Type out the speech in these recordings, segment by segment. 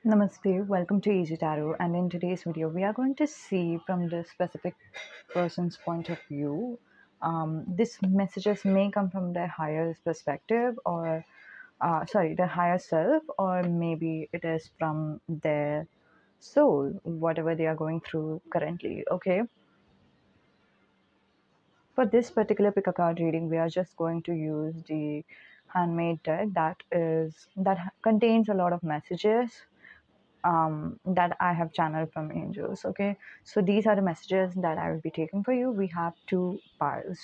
Namaste, welcome to Easy Tarot, and in today's video, we are going to see from the specific person's point of view. These messages may come from their higher perspective, or their higher self, or maybe it is from their soul, whatever they are going through currently. Okay, for this particular pick a card reading, we are just going to use the handmade deck that contains a lot of messages that I have channeled from angels. Okay, so these are the messages that I will be taking for you. We have two piles.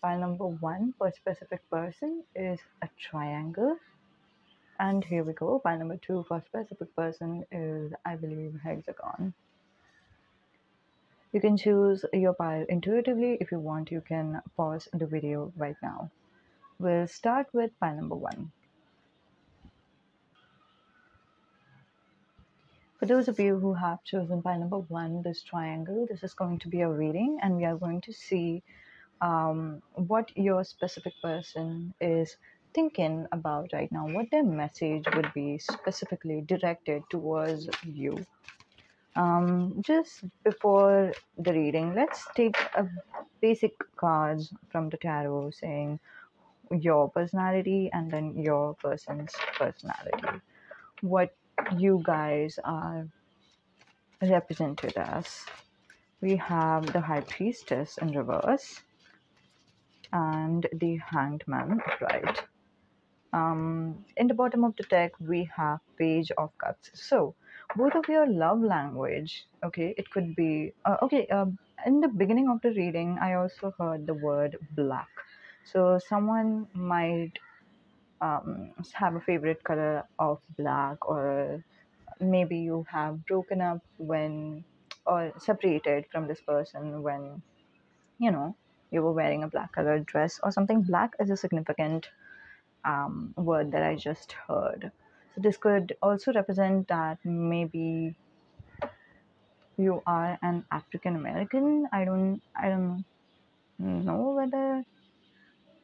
Pile number one for a specific person is a triangle, and here we go. Pile number two for a specific person is, I believe, hexagon. You can choose your pile intuitively. If you want, you can pause the video right now. We'll start with pile number one. For those of you who have chosen pile number one, this triangle, this is going to be a reading, and we are going to see what your specific person is thinking about right now, what their message would be specifically directed towards you. Just before the reading, let's take a basic cards from the tarot saying your personality and then your person's personality. What you guys are represented as. We have the High Priestess in reverse and the Hanged Man upright. In the bottom of the deck, we have Page of Cups. So, both of your love language, okay, it could be, in the beginning of the reading, I also heard the word black. So, someone might have a favorite color of black, or maybe you have broken up when or separated from this person when you know you were wearing a black colored dress or something. Black is a significant word that I just heard. So this could also represent that maybe you are an African American. I don't know whether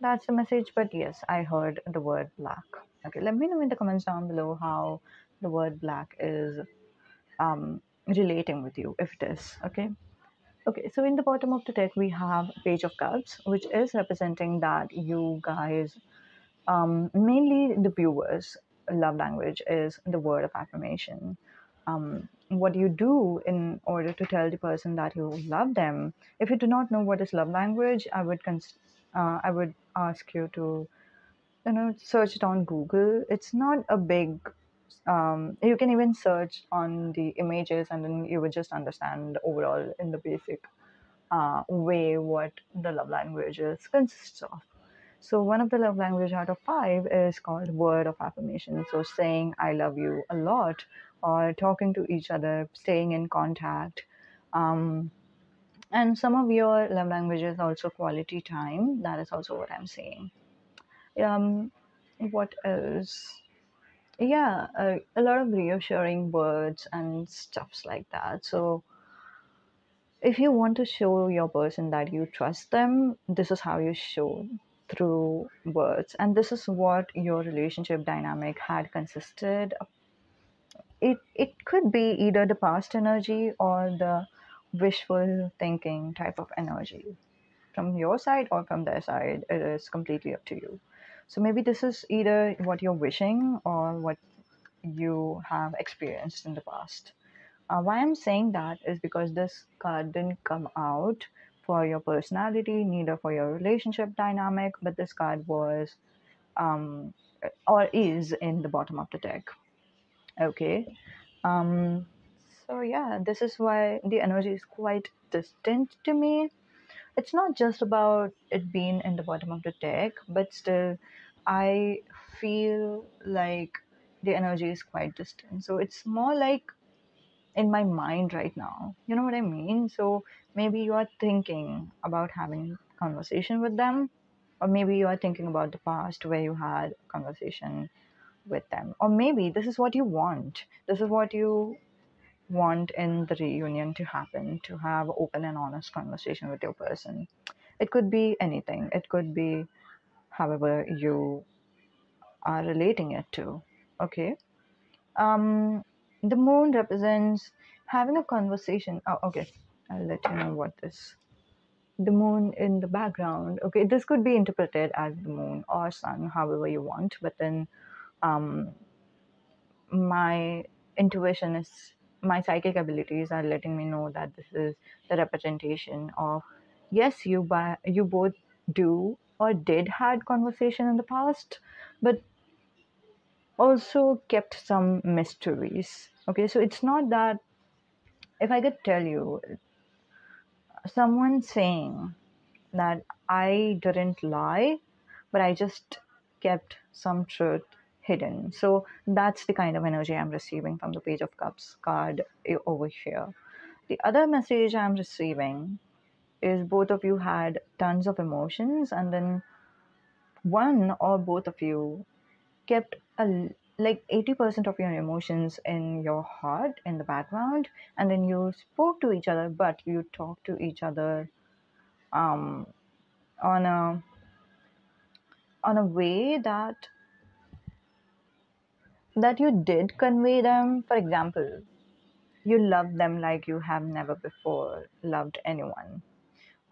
that's the message, but yes, I heard the word black. Okay, let me know in the comments down below how the word black is relating with you, if it is. Okay, so in the bottom of the deck we have Page of Cups, which is representing that you guys, mainly the viewers, love language is the word of affirmation. What you do in order to tell the person that you love them, if you do not know what is love language, I would ask you to search it on Google. It's not a big, you can even search on the images and then you would just understand overall in the basic way what the love languages consists of. So one of the love language out of five is called word of affirmation. So saying I love you a lot, or talking to each other, staying in contact. Um, and some of your love languages also quality time. That is also what I'm saying. Um, what else? Yeah, a lot of reassuring words and stuffs like that. So if you want to show your person that you trust them, this is how you show through words. And this is what your relationship dynamic had consisted of. It could be either the past energy or the wishful thinking type of energy from your side or from their side. It is completely up to you. So maybe this is either what you're wishing or what you have experienced in the past. Why I'm saying that is because this card didn't come out for your personality, neither for your relationship dynamic, but this card was, um, or is, in the bottom of the deck. Okay. Um, so yeah, this is why the energy is quite distant to me. It's not just about it being in the bottom of the deck, but still, I feel like the energy is quite distant. So it's more like in my mind right now. You know what I mean? So maybe you are thinking about having conversation with them, or maybe you are thinking about the past where you had conversation with them, or maybe this is what you want. This is what you want in the reunion to happen, to have open and honest conversation with your person. It could be anything. It could be however you are relating it to. Okay. Um, The moon represents having a conversation. Oh, okay. I'll let you know what this. The moon in the background. Okay, this could be interpreted as the moon or sun, however you want. But then, um, my intuition is my psychic abilities are letting me know that this is the representation of yes, you both do or did had conversation in the past, but also kept some mysteries. Okay, so it's not that if I could tell you someone saying that I didn't lie, but I just kept some truth hidden. So that's the kind of energy I'm receiving from the Page of Cups card over here. The other message I'm receiving is both of you had tons of emotions, and then one or both of you kept like 80% of your emotions in your heart in the background, and then you spoke to each other, but you talked to each other um, on a way that you did convey them. For example, you love them like you have never before loved anyone.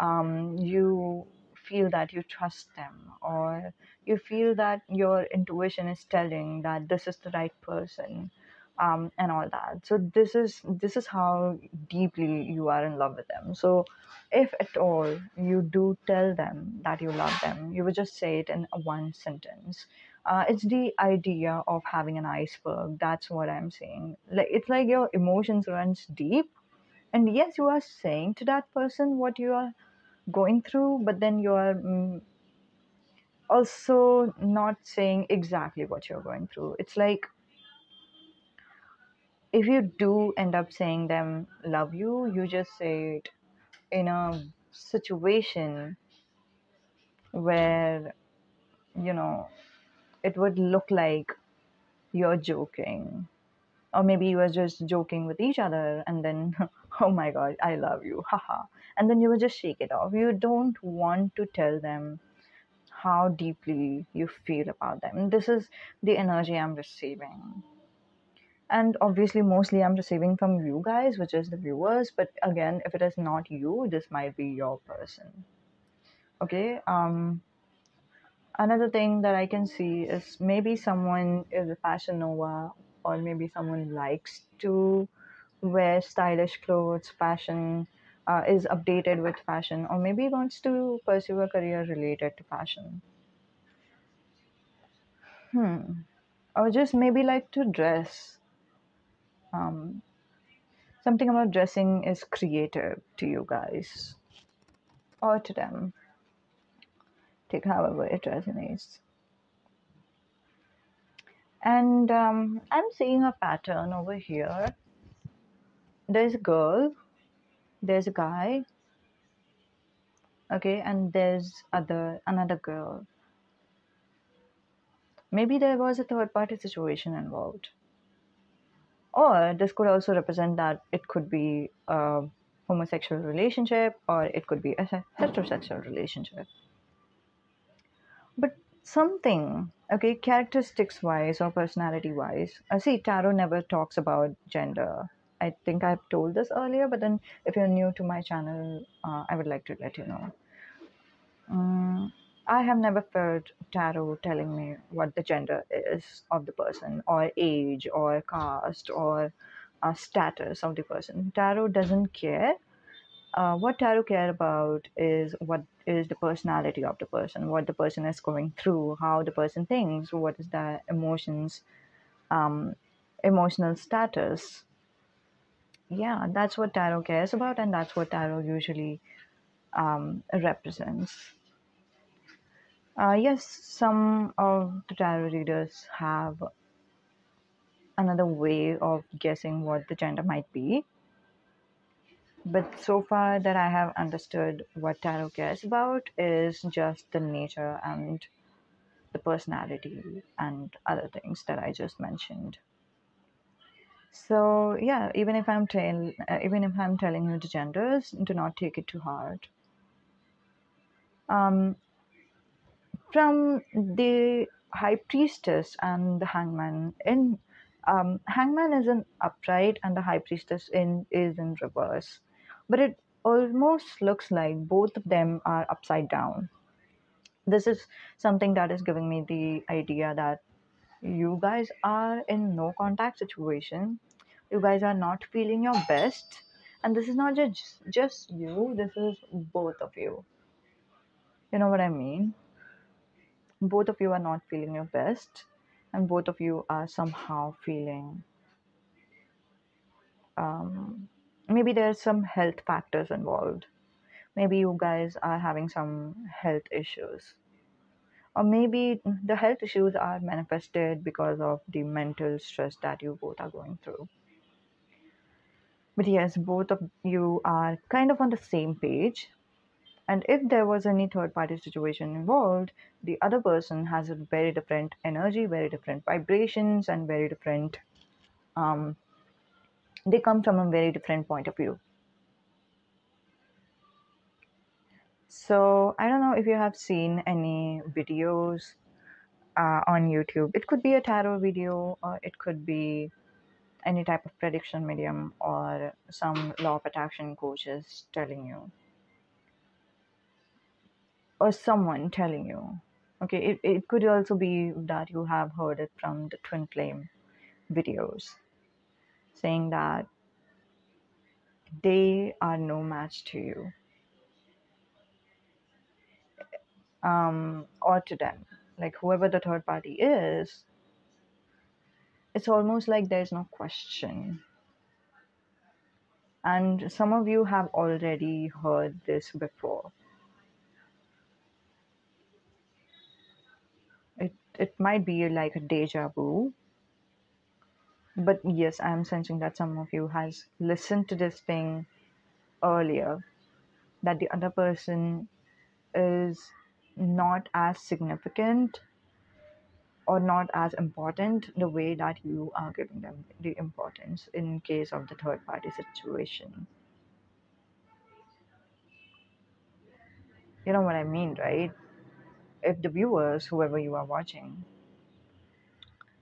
You feel that you trust them, or you feel that your intuition is telling that this is the right person, and all that. So this is how deeply you are in love with them. So if at all you do tell them that you love them, you would just say it in a one sentence. It's the idea of having an iceberg. That's what I'm saying. Like it's like your emotions runs deep, and yes, you are saying to that person what you are going through, but then you are also not saying exactly what you're going through. It's like if you do end up saying them love you, you just say it in a situation where, you know, it would look like you're joking. Or maybe you were just joking with each other and then, oh my god, I love you, haha. And then you would just shake it off. You don't want to tell them how deeply you feel about them. This is the energy I'm receiving. And obviously, mostly I'm receiving from you guys, which is the viewers. But again, if it is not you, this might be your person. Okay. Another thing that I can see is maybe someone is a fashion nova, or maybe someone likes to wear stylish clothes, fashion, is updated with fashion, or maybe wants to pursue a career related to fashion. Or just maybe like to dress. Um, Something about dressing is creative to you guys or to them. Take however it resonates. And I'm seeing a pattern over here. There's a girl, there's a guy, okay, and there's another girl. Maybe there was a third party situation involved. Or this could also represent that it could be a homosexual relationship or it could be a heterosexual relationship. But something, okay, characteristics wise or personality wise. See, tarot never talks about gender. I think I've told this earlier, but then if you're new to my channel, I would like to let you know. I have never felt tarot telling me what the gender is of the person, or age, or caste, or status of the person. Tarot doesn't care. What tarot care about is what is the personality of the person, what the person is going through, how the person thinks, what is the emotions, um, emotional status. Yeah, that's what tarot cares about, and that's what tarot usually represents. Yes, some of the tarot readers have another way of guessing what the gender might be. But so far that I have understood what tarot cares about is just the nature and the personality and other things that I just mentioned. So yeah, even if I'm telling you the genders, do not take it too hard. Um, from the high priestess and the hangman in Hangman is in upright and the high priestess is in reverse, but it almost looks like both of them are upside down. This is something that is giving me the idea that you guys are in no contact situation. You guys are not feeling your best, and this is not just you. This is both of you. You know what I mean? Both of you are not feeling your best, and both of you are somehow feeling, maybe there's some health factors involved. Maybe you guys are having some health issues, or maybe the health issues are manifested because of the mental stress that you both are going through. But yes, both of you are kind of on the same page. And if there was any third party situation involved, the other person has a very different energy, very different vibrations, and very different, um, they come from a very different point of view. So I don't know if you have seen any videos on YouTube. It could be a tarot video, or it could be any type of prediction medium, or some law of attraction coaches telling you, or someone telling you. Okay, it could also be that you have heard it from the twin flame videos saying that they are no match to you, or to them. Like whoever the third party is, it's almost like there's no question. And some of you have already heard this before. It might be like a deja vu, but yes, I'm sensing that some of you has listened to this thing earlier, that the other person is not as significant or not as important the way that you are giving them the importance in case of the third party situation. You know what I mean, right? If the viewers, whoever you are watching,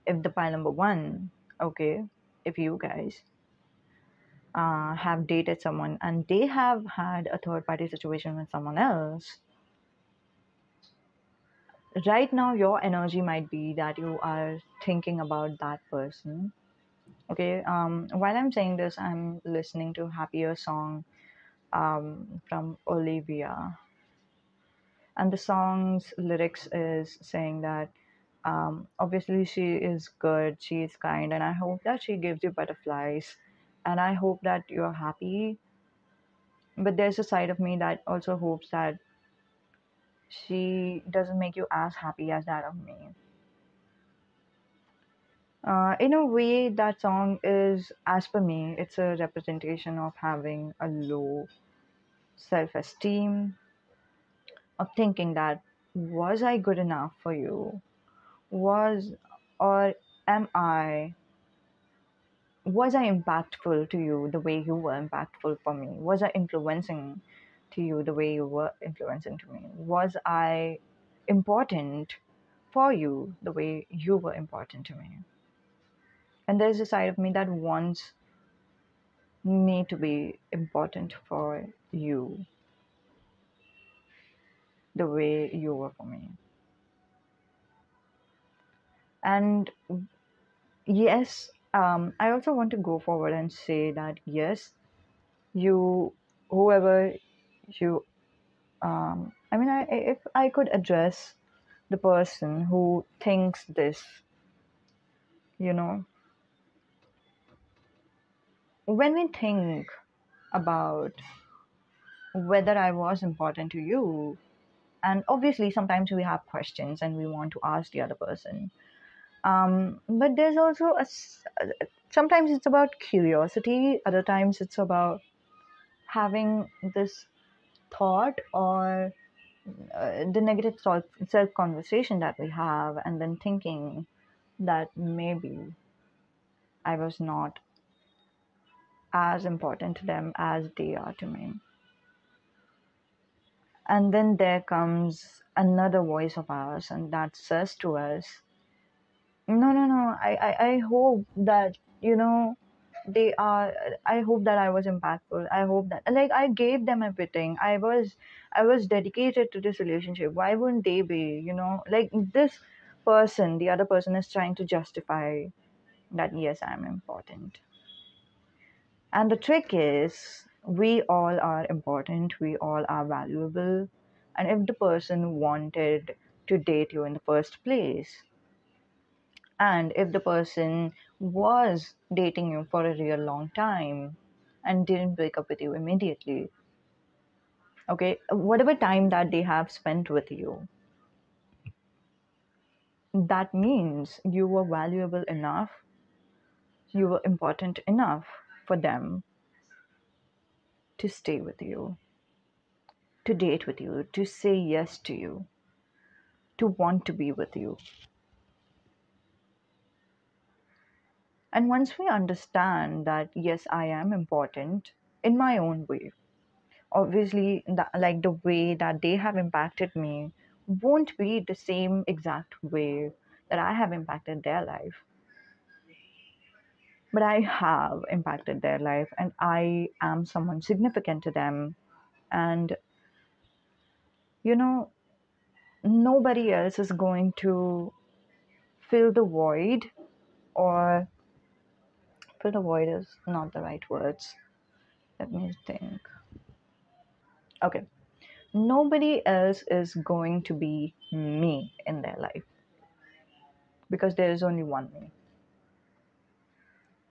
if the pile number one, okay, if you guys have dated someone and they have had a third party situation with someone else, right now your energy might be that you are thinking about that person. Okay, while I'm saying this, I'm listening to Happier song from Olivia, and the song's lyrics is saying that obviously she is good, she is kind, and I hope that she gives you butterflies, and I hope that you're happy. But there's a side of me that also hopes that she doesn't make you as happy as that of me. In a way, that song is, as per me, it's a representation of having a low self esteem, of thinking that, was I good enough for you? Was, or am I, was I impactful to you the way you were impactful for me? Was I influencing to you the way you were influencing to me? Was I important for you the way you were important to me? And there's a side of me that wants me to be important for you the way you were for me. And yes, I also want to go forward and say that yes, you, whoever you, I mean, if I could address the person who thinks this, you know, when we think about whether I was important to you, and obviously sometimes we have questions and we want to ask the other person. But there's also sometimes it's about curiosity, other times it's about having this thought, or the negative self conversation that we have, and then thinking that maybe I was not as important to them as they are to me. And then there comes another voice of ours, and that says to us, No, no, no. I hope that, they are. I hope that I was impactful. I hope that, like, I gave them everything. I was dedicated to this relationship. Why wouldn't they be? Like, this person, the other person is trying to justify that, yes, I'm important. And the trick is, we all are important, we all are valuable. And if the person wanted to date you in the first place, and if the person was dating you for a real long time and didn't break up with you immediately, okay, whatever time that they have spent with you, that means you were valuable enough, you were important enough for them to stay with you, to date with you, to say yes to you, to want to be with you. And once we understand that, yes, I am important in my own way, obviously, like the way that they have impacted me won't be the same exact way that I have impacted their life. But I have impacted their life, and I am someone significant to them. And, you know, nobody else is going to fill the void, or fill the void is not the right words. Let me think. Okay. Nobody else is going to be me in their life, because there is only one me,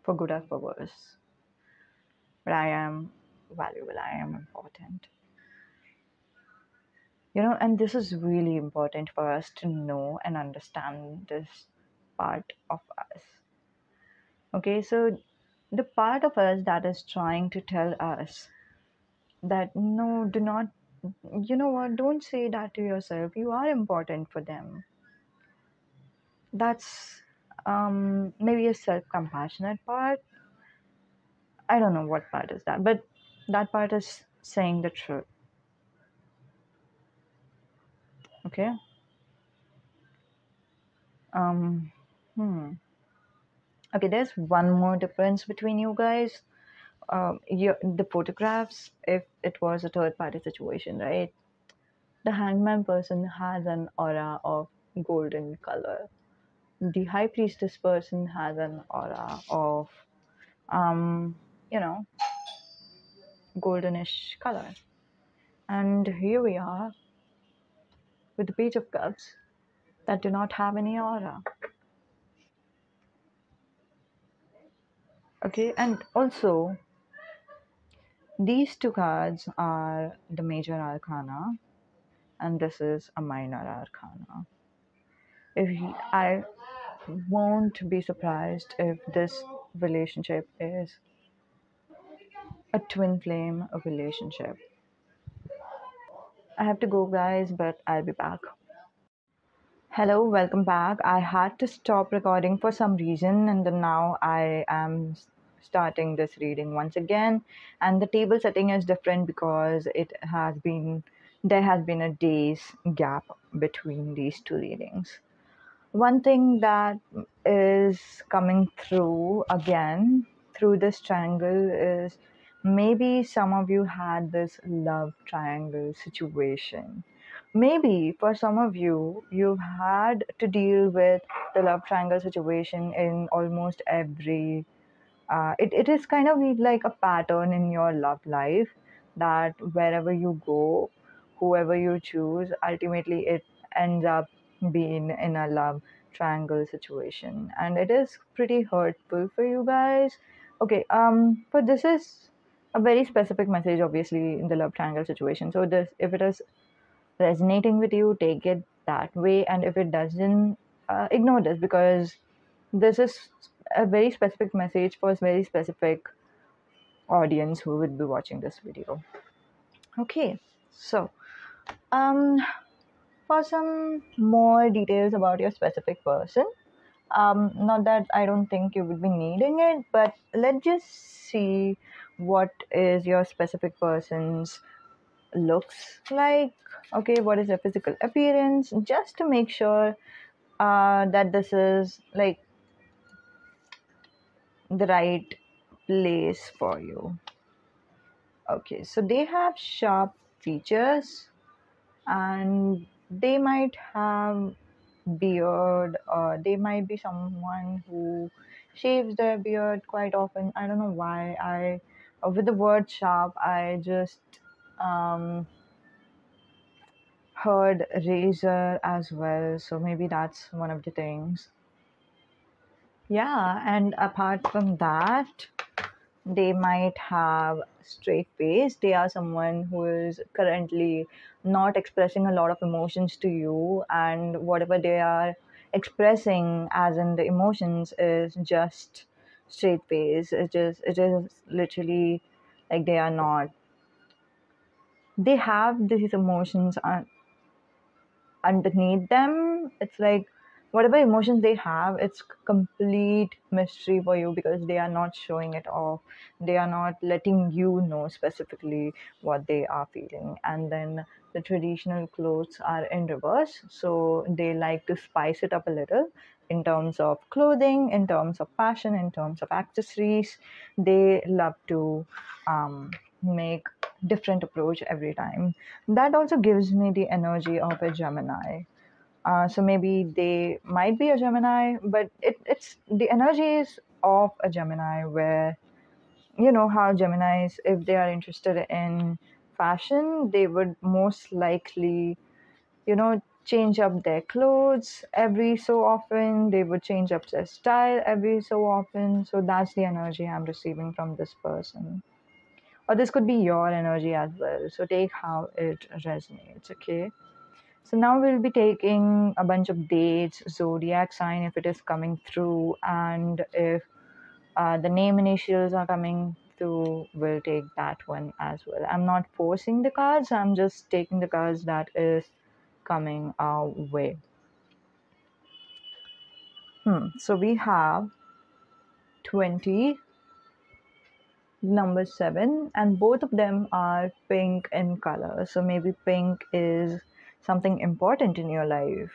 for good or for worse. But I am valuable, I am important. And this is really important for us to know and understand this part of us. Okay, so the part of us that is trying to tell us that, no, do not, don't say that to yourself. You are important for them. That's maybe a self compassionate part. I don't know what part is that, but that part is saying the truth. Okay. Um, hmm. Okay, there's one more difference between you guys. The photographs, if it was a third party situation, right? The hangman person has an aura of golden color. The high priestess person has an aura of, um, you know, goldenish color. And here we are with the page of cups that do not have any aura. Okay, and also these two cards are the major arcana, and this is a minor arcana. I won't be surprised if this relationship is a twin flame relationship. I have to go, guys, but I'll be back. Hello, welcome back. I had to stop recording for some reason, and then now I am starting this reading once again. And the table setting is different because there has been a day's gap between these two readings. One thing that is coming through again through this triangle is, maybe some of you had this love triangle situation. Maybe for some of you, you've had to deal with the love triangle situation in almost every. It is kind of like a pattern in your love life, that wherever you go, whoever you choose, ultimately it ends up being in a love triangle situation, and it is pretty hurtful for you guys. Okay, but this is a very specific message, obviously, in the love triangle situation. So this, if it is resonating with you, take it that way, and if it doesn't, ignore this, because this is a very specific message for a very specific audience who would be watching this video. Okay, so um for some more details about your specific person, not that I don't think you would be needing it, but let's just see what is your specific person's looks like. Okay, what is their physical appearance, just to make sure that this is like the right place for you. Okay, so they have sharp features and they might have beard, or they might be someone who shaves their beard quite often. I don't know why I with the word sharp I just um, heard razor as well, so maybe that's one of the things. Yeah, and apart from that, they might have straight face. They are someone who is currently not expressing a lot of emotions to you, and whatever they are expressing as in the emotions is just straight face. It is literally like they are not, they have these emotions underneath them. It's like whatever emotions they have, it's complete mystery for you because they are not showing it off. They are not letting you know specifically what they are feeling. And then the traditional clothes are in reverse, so they like to spice it up a little in terms of clothing, in terms of fashion, in terms of accessories. They love to make different approach every time. That also gives me the energy of a Gemini. So maybe they might be a Gemini, but it's the energy is of a Gemini, where you know how Geminis, if they are interested in fashion, they would most likely, change up their clothes every so often. They would change up their style every so often. So that's the energy I'm receiving from this person. Or this could be your energy as well. So take how it resonates, okay? So now we'll be taking a bunch of dates, zodiac sign if it is coming through, and if the name initials are coming through, we'll take that one as well. I'm not forcing the cards, I'm just taking the cards that is coming our way. So we have 20, number 7, and both of them are pink in color. So maybe pink is something important in your life.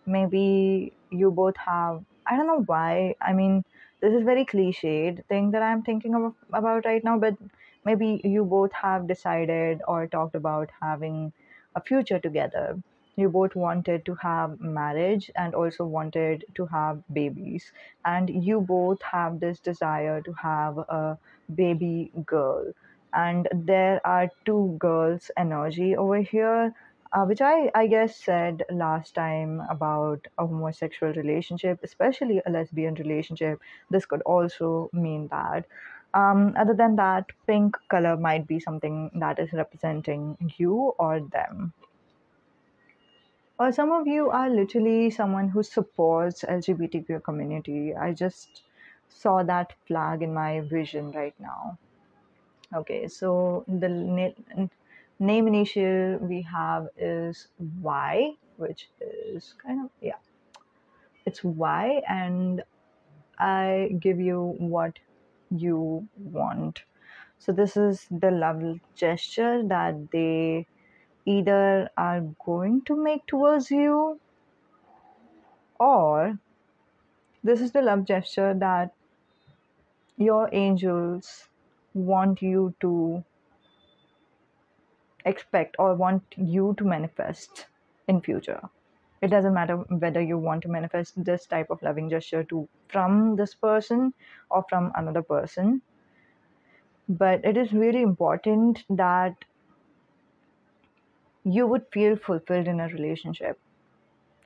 Maybe you both have, I don't know why, I mean, this is very cliched thing that I'm thinking about right now, but maybe you both have decided or talked about having a future together. You both wanted to have marriage and also wanted to have babies, and you both have this desire to have a baby girl. And there are two girls energy over here, which I guess said last time about a homosexual relationship, especially a lesbian relationship. This could also mean that. Other than that, pink color might be something that is representing you or them. Or some of you are literally someone who supports LGBTQ community. I just saw that flag in my vision right now. Okay, so the name initial we have is Y, which is kind of, yeah, it's Y, and I give you what you want. So this is the love gesture that they either are going to make towards you, or this is the love gesture that your angels want you to expect or want you to manifest in future. It doesn't matter whether you want to manifest this type of loving gesture to from this person or from another person, but it is really important that you would feel fulfilled in a relationship.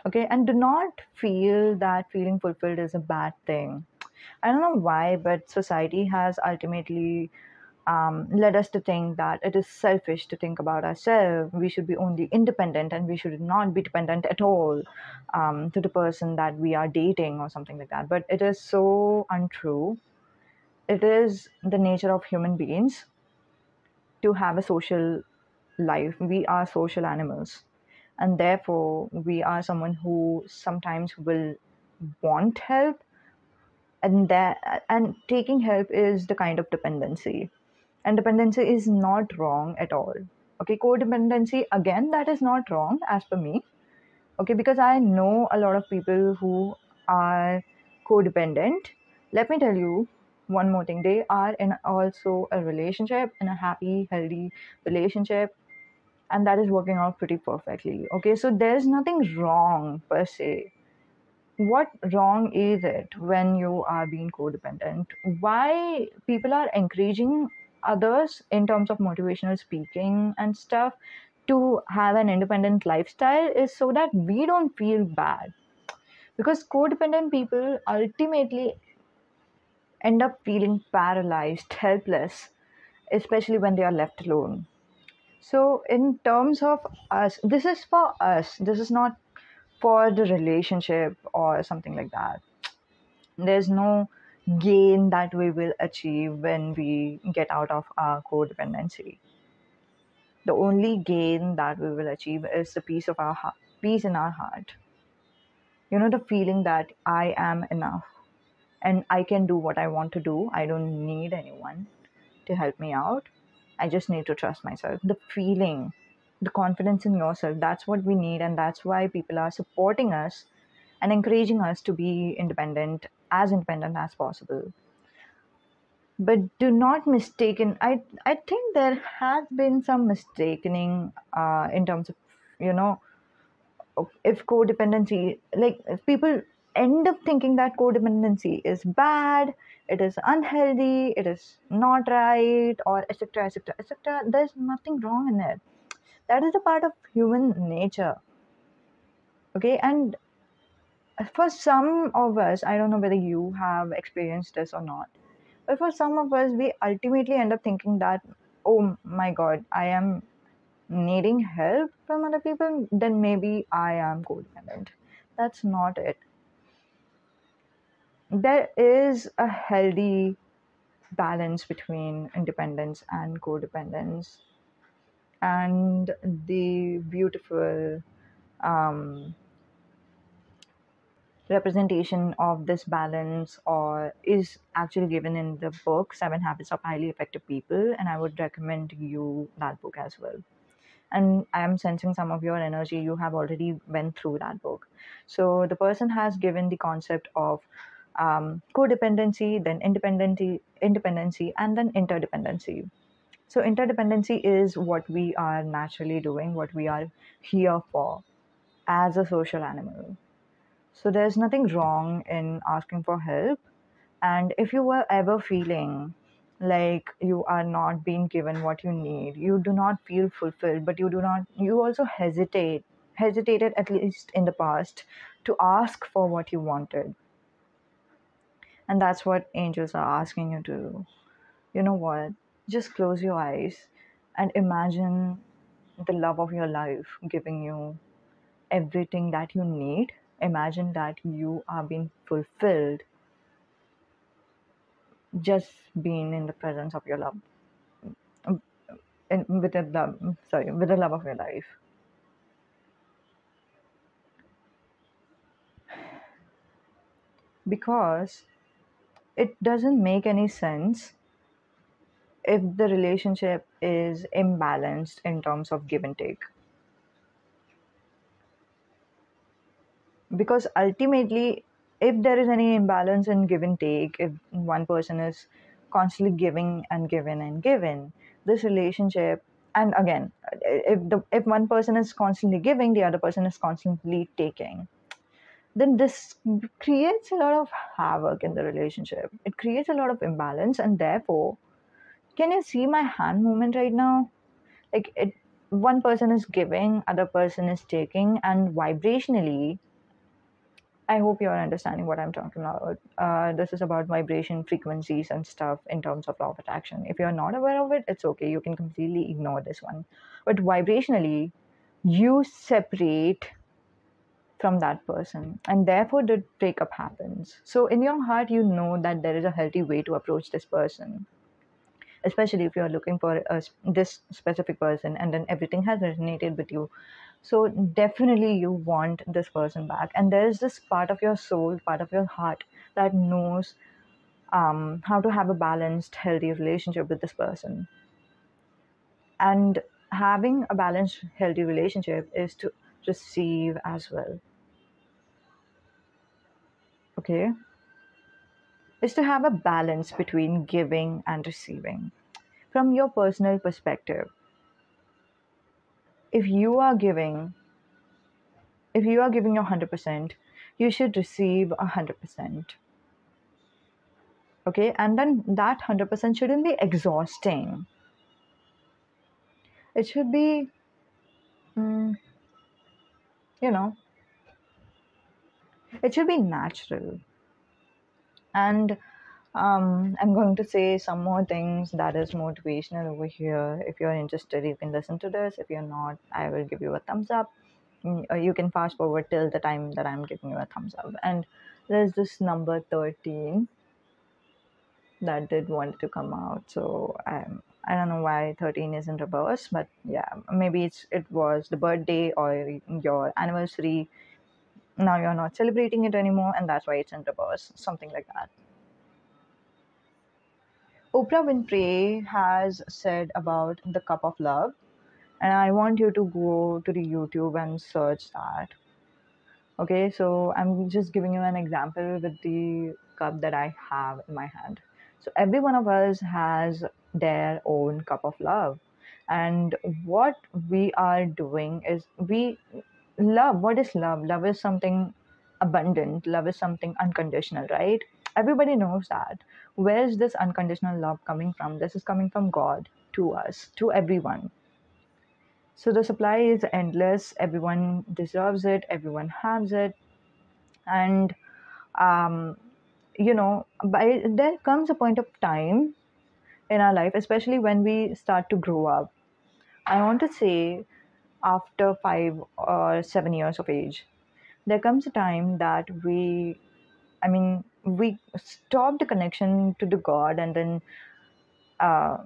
Okay, and do not feel that feeling fulfilled is a bad thing. I don't know why, but society has ultimately led us to think that it is selfish to think about ourselves. We should be only independent and we should not be dependent at all to the person that we are dating or something like that. But it is so untrue. It is the nature of human beings to have a social life. We are social animals. And therefore, we are someone who sometimes will want help, and taking help is the kind of dependency, and dependency is not wrong at all. Okay, codependency, again, that is not wrong as per me. Okay, because I know a lot of people who are codependent. Let me tell you one more thing. They are in also a relationship, in a happy, healthy relationship, and that is working out pretty perfectly. Okay, so there's nothing wrong per se. What wrong is it when you are being codependent? Why people are encouraging others in terms of motivational speaking and stuff to have an independent lifestyle is so that we don't feel bad, because codependent people ultimately end up feeling paralyzed, helpless, especially when they are left alone. So, in terms of us, this is for us, this is not for the relationship or something like that. There's no gain that we will achieve when we get out of our codependency. The only gain that we will achieve is the peace of our heart, peace in our heart. You know, the feeling that I am enough and I can do what I want to do. I don't need anyone to help me out. I just need to trust myself. The feeling, the confidence in yourself, that's what we need. And that's why people are supporting us and encouraging us to be independent as possible. But do not mistaken. I think there has been some mistakening in terms of, you know, if codependency, like if people end up thinking that codependency is bad, it is unhealthy, it is not right, or etc etc etc. There's nothing wrong in it. That is a part of human nature. Okay, and for some of us, I don't know whether you have experienced this or not, but for some of us, we ultimately end up thinking that, oh my god, I am needing help from other people, then maybe I am codependent. That's not it. There is a healthy balance between independence and codependence, and the beautiful um, representation of this balance or is actually given in the book Seven Habits of Highly Effective People, and I would recommend you that book as well. And I am sensing some of your energy, you have already went through that book. So the person has given the concept of codependency, then independency, and then interdependency. So interdependency is what we are naturally doing, what we are here for as a social animal. So there's nothing wrong in asking for help. And if you were ever feeling like you are not being given what you need, you do not feel fulfilled, but you also hesitated at least in the past to ask for what you wanted. And that's what angels are asking you to do. You know what? Just close your eyes and imagine the love of your life giving you everything that you need. Imagine that you are being fulfilled just being in the presence of your love, with the love, sorry, with the love of your life. Because it doesn't make any sense if the relationship is imbalanced in terms of give and take. Because ultimately, if there is any imbalance in give and take, if one person is constantly giving and given and given, this relationship, and again, if one person is constantly giving, the other person is constantly taking, then this creates a lot of havoc in the relationship. It creates a lot of imbalance, and therefore, can you see my hand movement right now? Like it, one person is giving, other person is taking, and vibrationally, I hope you're understanding what I'm talking about. This is about vibration frequencies and stuff in terms of law of attraction. If you're not aware of it, it's okay. You can completely ignore this one. But vibrationally, you separate from that person, and therefore the breakup happens. So in your heart, you know that there is a healthy way to approach this person, especially if you're looking for this specific person and then everything has resonated with you. So definitely you want this person back, and there is this part of your soul, part of your heart, that knows how to have a balanced healthy relationship with this person. And having a balanced healthy relationship is to receive as well. Okay, is to have a balance between giving and receiving. From your personal perspective, if you are giving, if you are giving your 100%, you should receive 100%. Okay, and then that 100% shouldn't be exhausting. It should be, mm, you know, it should be natural. And I'm going to say some more things that is motivational over here. If you're interested, you can listen to this. If you're not, I will give you a thumbs up. Or you can fast forward till the time that I'm giving you a thumbs up. And there's this number 13 that did want to come out. So I don't know why 13 isn't reverse, but yeah, maybe it was the birthday or your anniversary. Now you're not celebrating it anymore, and that's why it's in reverse, something like that. Oprah Winfrey has said about the cup of love, and I want you to go to the YouTube and search that. Okay, so I'm just giving you an example with the cup that I have in my hand. So every one of us has their own cup of love. And what we are doing is we love. What is love? Love is something abundant, love is something unconditional, right? Everybody knows that. Where is this unconditional love coming from? This is coming from God to us, to everyone. So the supply is endless, everyone deserves it, everyone has it. And um, by there comes a point of time in our life, especially when we start to grow up. I want to say after 5 or 7 years of age, there comes a time that we stop the connection to the God, and then uh,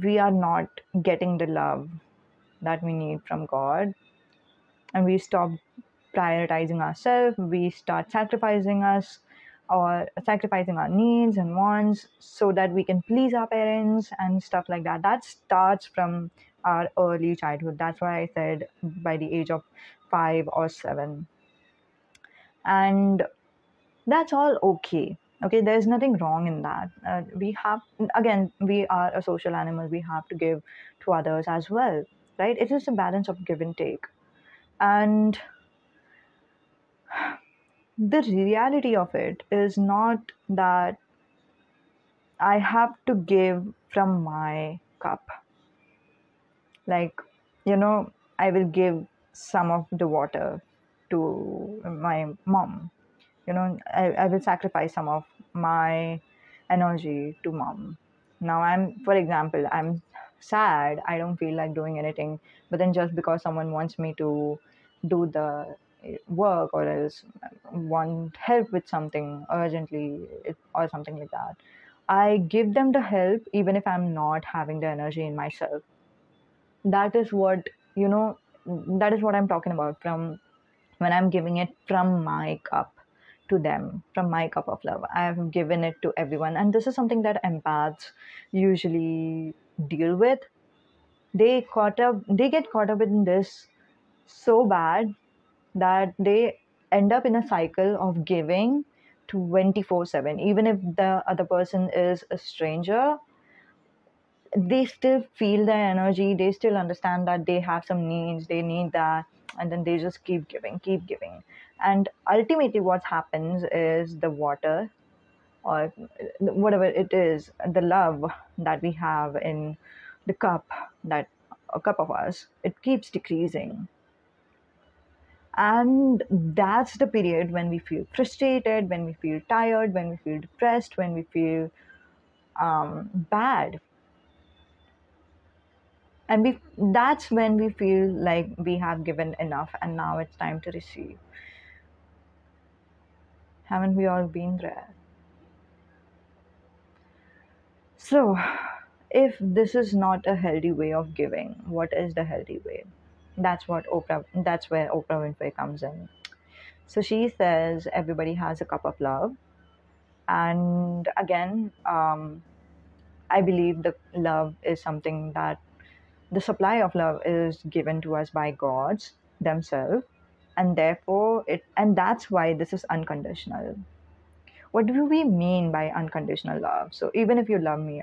we are not getting the love that we need from God, and we stop prioritizing ourselves. We start sacrificing us or sacrificing our needs and wants so that we can please our parents and stuff like that. That starts from our early childhood. That's why I said by the age of 5 or 7. And that's all okay. Okay, there's nothing wrong in that. We have, again, we are a social animal. We have to give to others as well, right? It is a balance of give and take. And the reality of it is not that I have to give from my cup. Like, I will give some of the water to my mom. I will sacrifice some of my energy to mom. Now, for example, I'm sad, I don't feel like doing anything, but then just because someone wants me to do the work, or else want help with something urgently, or something like that, I give them the help even if I'm not having the energy in myself. That is what, you know that is what I'm talking about, from when I'm giving it from my cup to them, from my cup of love. I have given it to everyone. And this is something that empaths usually deal with. They get caught up in this so bad that they end up in a cycle of giving 24/7. Even if the other person is a stranger, they still feel their energy, they still understand that they have some needs, they need that, and then they just keep giving. And ultimately what happens is the water, or whatever it is, the love that we have in the cup, that a cup of us, it keeps decreasing. And that's the period when we feel frustrated, when we feel tired, when we feel depressed, when we feel bad. And that's when we feel like we have given enough and now it's time to receive. Haven't we all been there? So if this is not a healthy way of giving, what is the healthy way? That's where Oprah Winfrey comes in. So she says everybody has a cup of love. And again, I believe the love is something that the supply of love is given to us by gods themselves. and therefore and that's why this is unconditional. What do we mean by unconditional love? So even if you love me,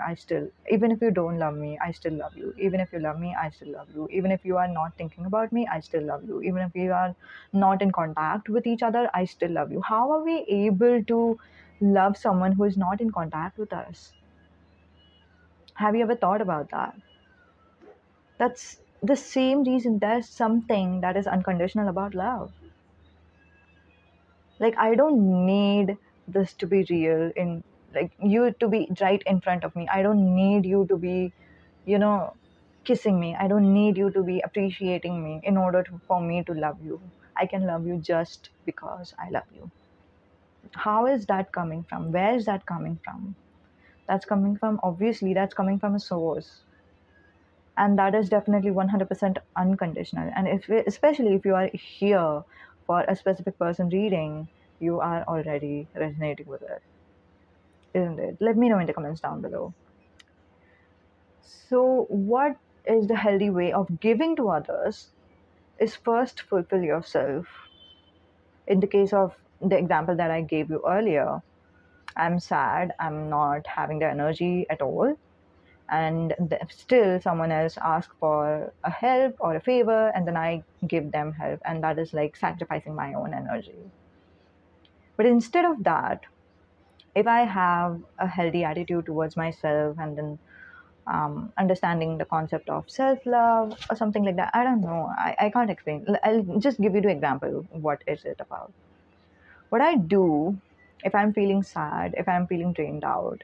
even if you don't love me, I still love you. Even if you love me, I still love you. Even if you are not thinking about me, I still love you. Even if we are not in contact with each other, I still love you. How are we able to love someone who is not in contact with us? Have you ever thought about that? That's the same reason there's something that is unconditional about love. Like, I don't need this to be real, in like you to be right in front of me. I don't need you to be, you know, kissing me. I don't need you to be appreciating me in order for me to love you. I can love you just because I love you. How is that coming from? Where is that coming from? That's coming from, obviously, that's coming from a source. And that is definitely 100% unconditional. And especially if you are here for a specific person reading, you are already resonating with it, isn't it? Let me know in the comments down below. So what is the healthy way of giving to others is first fulfill yourself. In the case of the example that I gave you earlier, I'm sad, I'm not having the energy at all, and still someone else asks for a help or a favor, and then I give them help, and that is like sacrificing my own energy. But instead of that, if I have a healthy attitude towards myself, and then understanding the concept of self-love or something like that, I don't know, I can't explain. I'll just give you the example. What is it about? What I do, if I'm feeling sad, if I'm feeling drained out,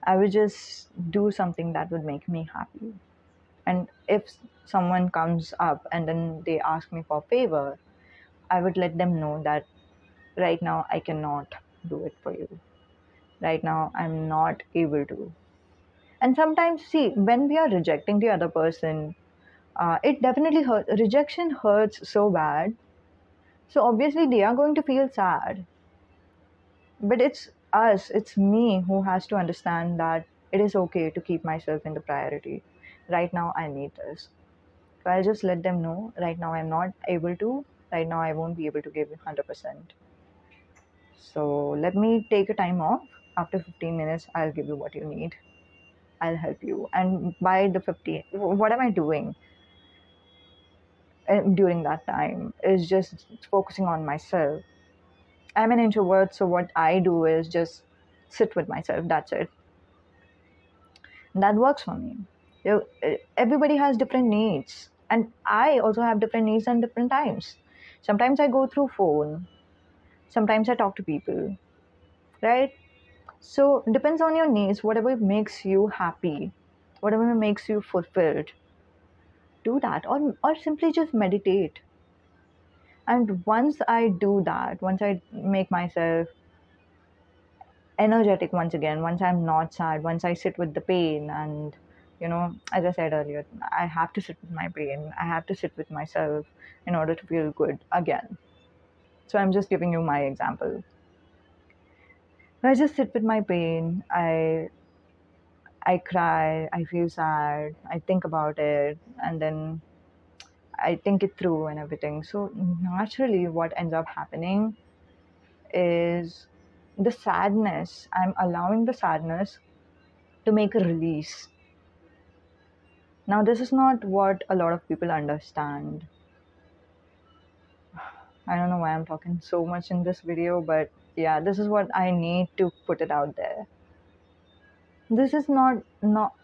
I would just do something that would make me happy. And if someone comes up and then they ask me for a favor, I would let them know that right now I cannot do it for you. Right now I'm not able to. And sometimes, see, when we are rejecting the other person, it definitely hurts. Rejection hurts so bad. So obviously they are going to feel sad. But it's me who has to understand that it is okay to keep myself in the priority. Right now I need this. So I'll just let them know right now I'm not able to, right now I won't be able to give 100%. So let me take a time off. After 15 minutes, I'll give you what you need. I'll help you. And by the 15, what am I doing during that time is just focusing on myself. I'm an introvert, so what I do is just sit with myself. That's it. And that works for me. Everybody has different needs, and I also have different needs and different times. Sometimes I go through phone, sometimes I talk to people, right? So depends on your needs. Whatever makes you happy, whatever makes you fulfilled, do that. Or simply just meditate. And once I do that, once I make myself energetic once again, once I'm not sad, once I sit with the pain, and as I said earlier, I have to sit with my pain, I have to sit with myself in order to feel good again. So I'm just giving you my example. I just sit with my pain, I cry, I feel sad, I think about it, and then I think it through and everything. So naturally what ends up happening is the sadness, I'm allowing the sadness to make a release. Now, this is not what a lot of people understand. I don't know why I'm talking so much in this video, but yeah, this is what I need to put it out there. This is not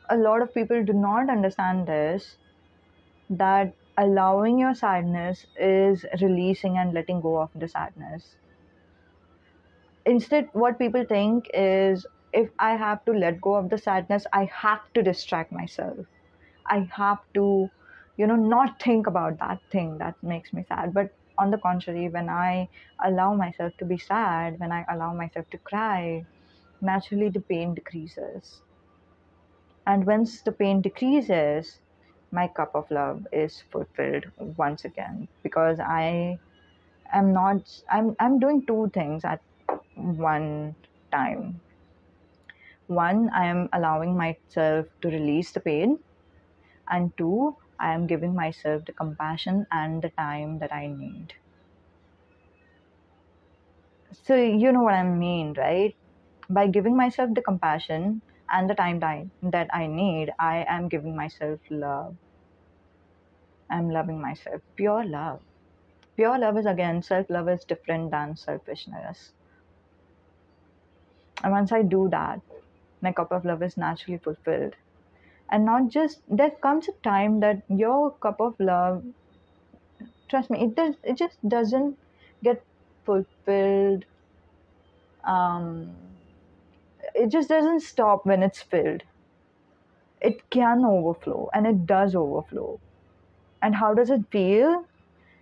a lot of people do not understand this, that allowing your sadness is releasing and letting go of the sadness. Instead, what people think is, if I have to let go of the sadness, I have to distract myself. I have to, not think about that thing that makes me sad. But on the contrary, when I allow myself to be sad, when I allow myself to cry, naturally the pain decreases. And once the pain decreases, my cup of love is fulfilled once again, because I'm doing two things at one time. One, I am allowing myself to release the pain, and two, I am giving myself the compassion and the time that I need. So, you know what I mean, right? By giving myself the compassion and the time that I need, I am giving myself love. I'm loving myself. Pure love. Pure love is, again, self love is different than selfishness. And once I do that, my cup of love is naturally fulfilled. And not just, there comes a time that your cup of love, trust me, it just doesn't get fulfilled. Um, it just doesn't stop when it's filled. It can overflow, and it does overflow. And how does it feel?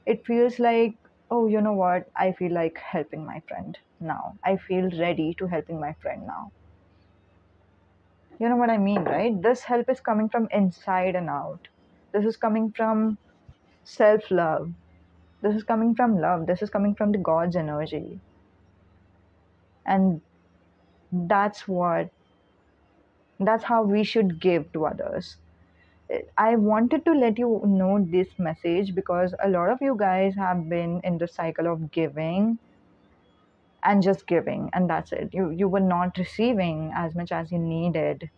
It feels like, oh, you know what? I feel like helping my friend now. I feel ready to helping my friend now. You know what I mean, right? This help is coming from inside and out. This is coming from self love. This is coming from love. This is coming from the God's energy. And that's what, that's how we should give to others. I wanted to let you know this message because a lot of you guys have been in the cycle of giving and just giving, and that's it. You were not receiving as much as you needed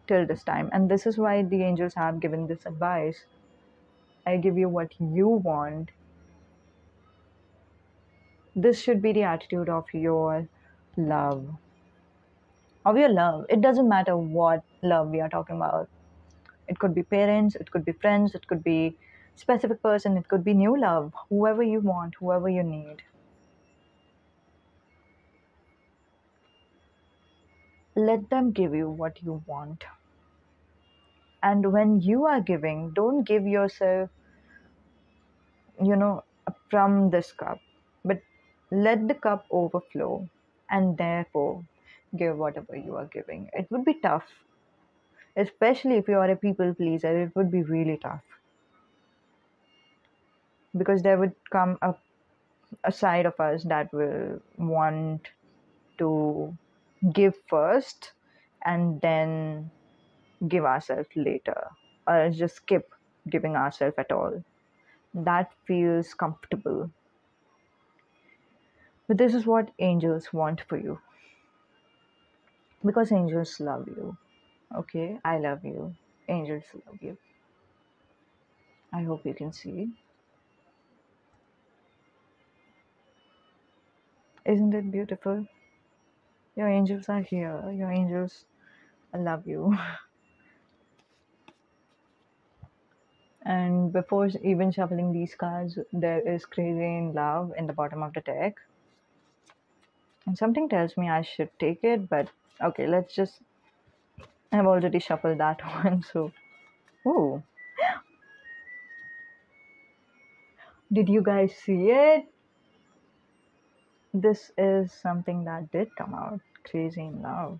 till this time. And this is why the angels have given this advice. I give you what you want. This should be the attitude of your love. Of your love. It doesn't matter what love we are talking about. It could be parents, it could be friends, it could be specific person, it could be new love, whoever you want, whoever you need. Let them give you what you want. And when you are giving, don't give yourself, you know, from this cup, but let the cup overflow and therefore give whatever you are giving. It would be tough, especially if you are a people pleaser. It would be really tough because there would come a side of us that will want to give first and then give ourselves later, or just skip giving ourselves at all. That feels comfortable. But this is what angels want for you because angels love you. Okay, I love you. Angels love you. I hope you can see. Isn't it beautiful? Your angels are here. Your angels love you. And before even shuffling these cards, there is crazy in love in the bottom of the deck. And something tells me I should take it, but okay, let's just. I've already shuffled that one, so. Ooh, did you guys see it? This is something that did come out. Crazy in love.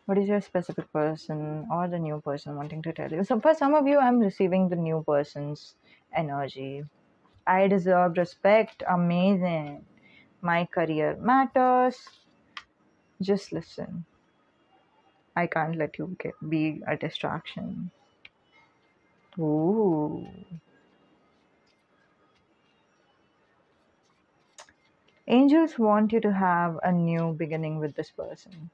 What is your specific person or the new person wanting to tell you? So, for some of you, I'm receiving the new person's energy. I deserve respect. Amazing. My career matters. Just listen. I can't let you be a distraction. Ooh. Angels want you to have a new beginning with this person,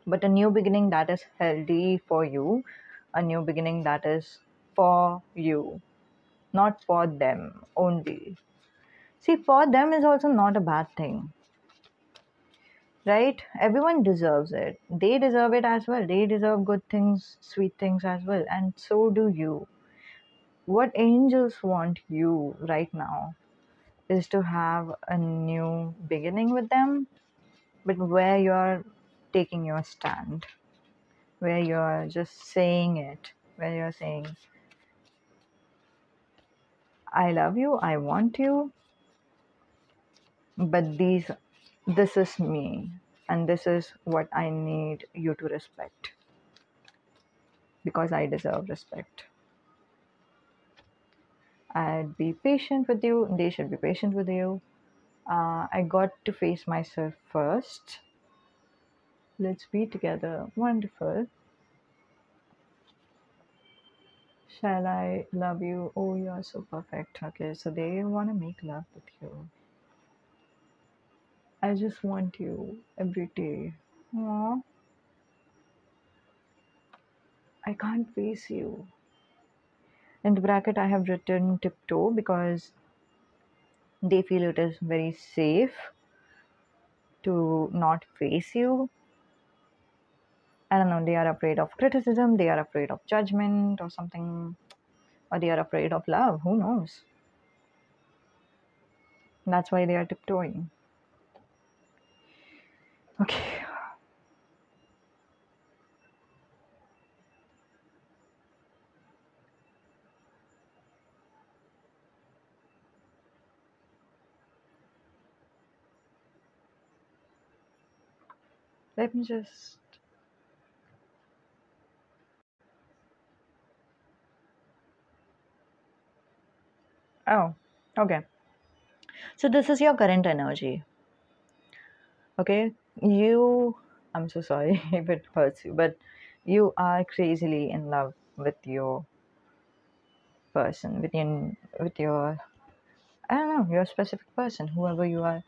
but a new beginning that is healthy for you, a new beginning that is for you, not for them only. See, for them is also not a bad thing, right? Everyone deserves it. They deserve it as well. They deserve good things, sweet things as well, and so do you. What angels want you right now is to have a new beginning with them, but where you're taking your stand, where you're just saying it, where you're saying, I love you, I want you, but this is me, and this is what I need you to respect because I deserve respect. I'd be patient with you, they should be patient with you. I got to face myself first. Let's be together. Wonderful. Shall I love you? Oh, you are so perfect. Okay, so they want to make love with you. I just want you every day. Aw, I can't face you. In the bracket, I have written tiptoe because they feel it is very safe to not face you. I don't know, they are afraid of criticism, they are afraid of judgment or something, or they are afraid of love. Who knows? That's why they are tiptoeing. Okay, let me just. Oh, okay. So this is your current energy. Okay, you. I'm so sorry if it hurts you, but you are crazily in love with your person, with your I don't know, your specific person, whoever you are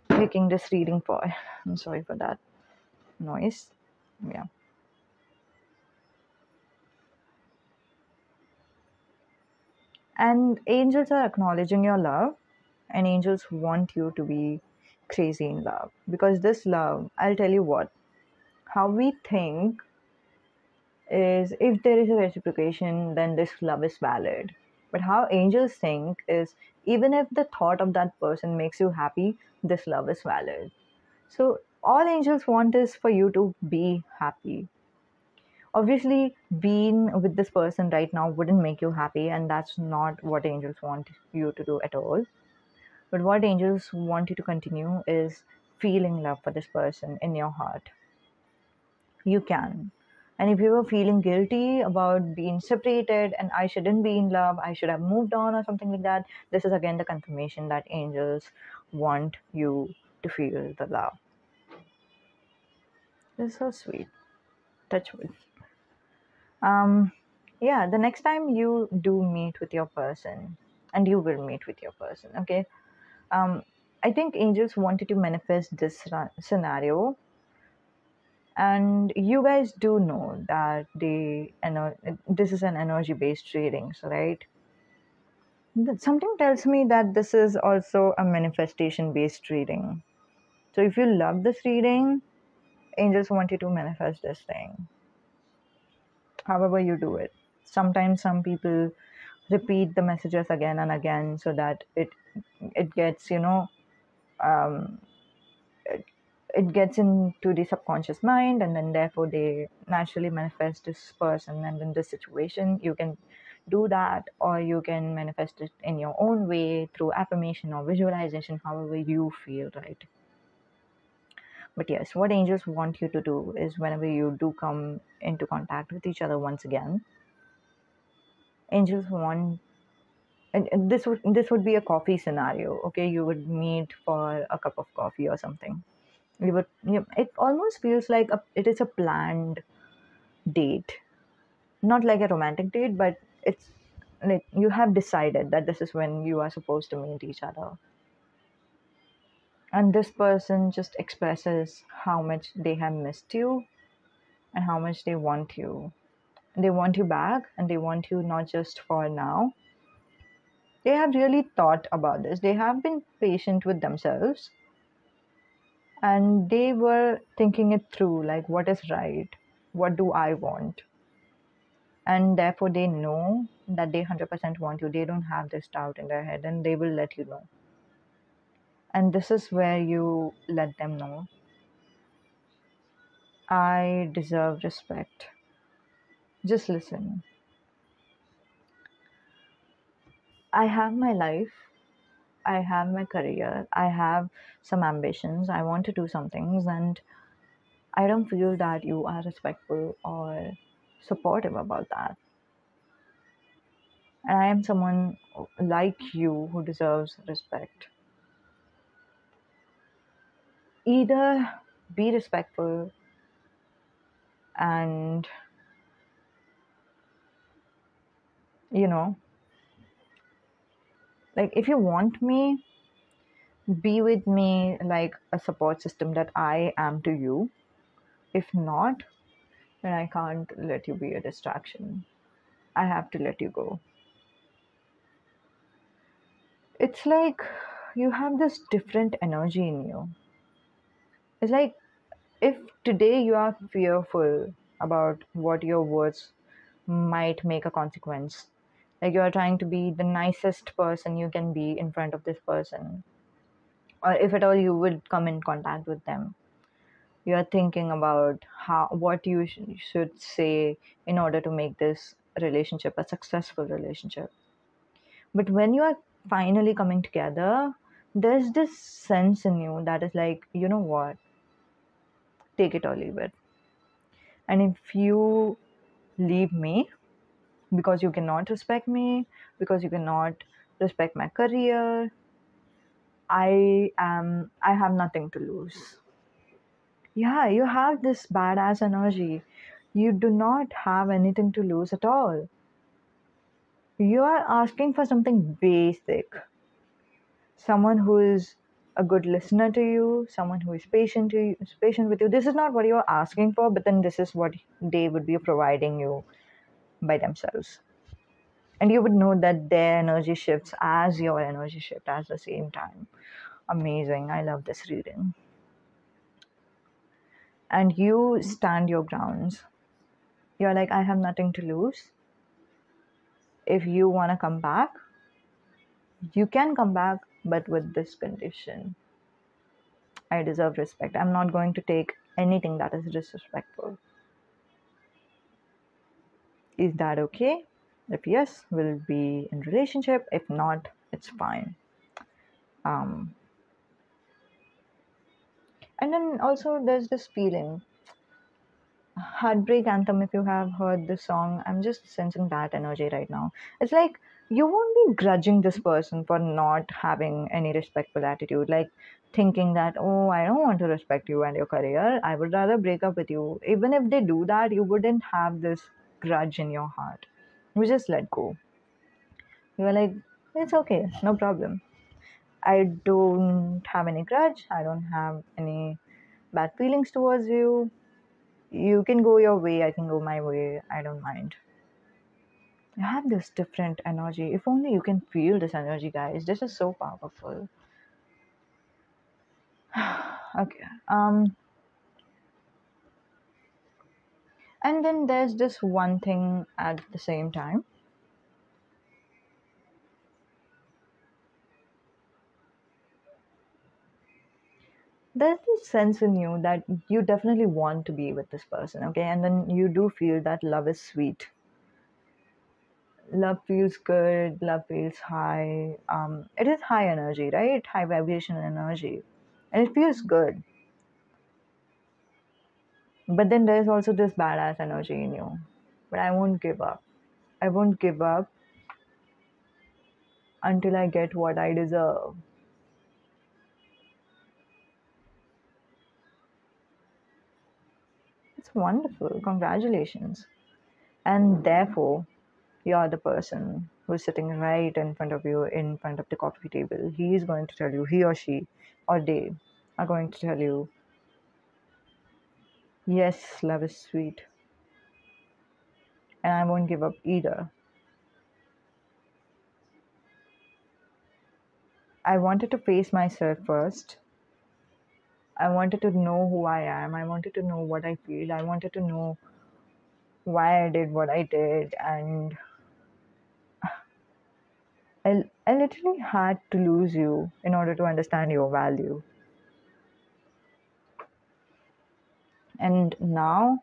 making this reading for. I'm sorry for that noise. Yeah. And angels are acknowledging your love, and angels want you to be crazy in love. Because this love, I'll tell you what, how we think is if there is a reciprocation, then this love is valid. But how angels think is even if the thought of that person makes you happy, this love is valid. So all angels want is for you to be happy. Obviously, being with this person right now wouldn't make you happy, and that's not what angels want you to do at all. But what angels want you to continue is feeling love for this person in your heart. You can. And if you were feeling guilty about being separated and I shouldn't be in love, I should have moved on or something like that, this is again the confirmation that angels want you to feel the love. This is so sweet. Touch wood. Um, yeah, the next time you do meet with your person, and you will meet with your person, okay? Um, I think angels wanted to manifest this scenario, and you guys do know that this is an energy based reading, so right? Something tells me that this is also a manifestation based reading. So if you love this reading, angels want you to manifest this thing, however you do it. Sometimes some people repeat the messages again and again so that it gets um, it gets into the subconscious mind, and then therefore they naturally manifest this person. And in this situation you can do that, or you can manifest it in your own way through affirmation or visualization, however you feel right. But yes, what angels want you to do is whenever you do come into contact with each other once again, angels want, and this would be a coffee scenario. Okay, you would meet for a cup of coffee or something. It almost feels like it is a planned date, not like a romantic date, but it's like you have decided that this is when you are supposed to meet each other. And this person just expresses how much they have missed you and how much they want you. They want you back, and they want you not just for now. They have really thought about this. They have been patient with themselves, and they were thinking it through, like what is right, what do I want, and therefore they know that they 100% want you. They don't have this doubt in their head, and they will let you know. And this is where you let them know, I deserve respect. Just listen. I have my life, I have my career, I have some ambitions, I want to do some things, and I don't feel that you are respectful or supportive about that. And I am someone like you who deserves respect. Either be respectful and, you know, like if you want me, Be with me like a support system that I am to you. If not, then I can't let you be a distraction. I have to let you go. It's like you have this different energy in you. It's like if today you are fearful about what your words might make a consequence, like you are trying to be the nicest person you can be in front of this person, or if at all you would come in contact with them, you are thinking about how what you should say in order to make this relationship a successful relationship. But when you are finally coming together, there's this sense in you that is like, you know what, take it or leave it. And if you leave me because you cannot respect me, because you cannot respect my career, I have nothing to lose. Yeah, you have this badass energy. You do not have anything to lose at all. You are asking for something basic. Someone who is a good listener to you, someone who is patient to you, is patient with you. This is not what you're asking for, but then this is what they would be providing you by themselves. And you would know that their energy shifts as your energy shift at the same time. Amazing. I love this reading. And you stand your grounds. You're like, I have nothing to lose. If you want to come back, you can come back, but with this condition. I deserve respect. I'm not going to take anything that is disrespectful. Is that okay? If yes, we'll be in relationship. If not, it's fine. Um, and then also there's this feeling, Heartbreak Anthem. If you have heard this song, I'm just sensing that energy right now. It's like you won't be grudging this person for not having any respectful attitude, like thinking that, oh, I don't want to respect you and your career. I would rather break up with you. Even if they do that, you wouldn't have this grudge in your heart. You just let go. You are like, it's okay, no problem. I don't have any grudge. I don't have any bad feelings towards you. You can go your way, I can go my way. I don't mind. You have this different energy. If only you can feel this energy, guys. This is so powerful. Okay. And then there's this one thing at the same time. There's this sense in you that you definitely want to be with this person, okay? And then you do feel that love is sweet. Love feels good, love feels high. It is high energy, right? High vibration energy. And it feels good. But then there's also this badass energy in you. But I won't give up. I won't give up until I get what I deserve. It's wonderful. Congratulations. And therefore, you're the person who's sitting right in front of you, in front of the coffee table. He is going to tell you, he or she or they are going to tell you, yes, love is sweet. And I won't give up either. I wanted to face myself first. I wanted to know who I am. I wanted to know what I feel. I wanted to know why I did what I did. And I literally had to lose you in order to understand your value. And now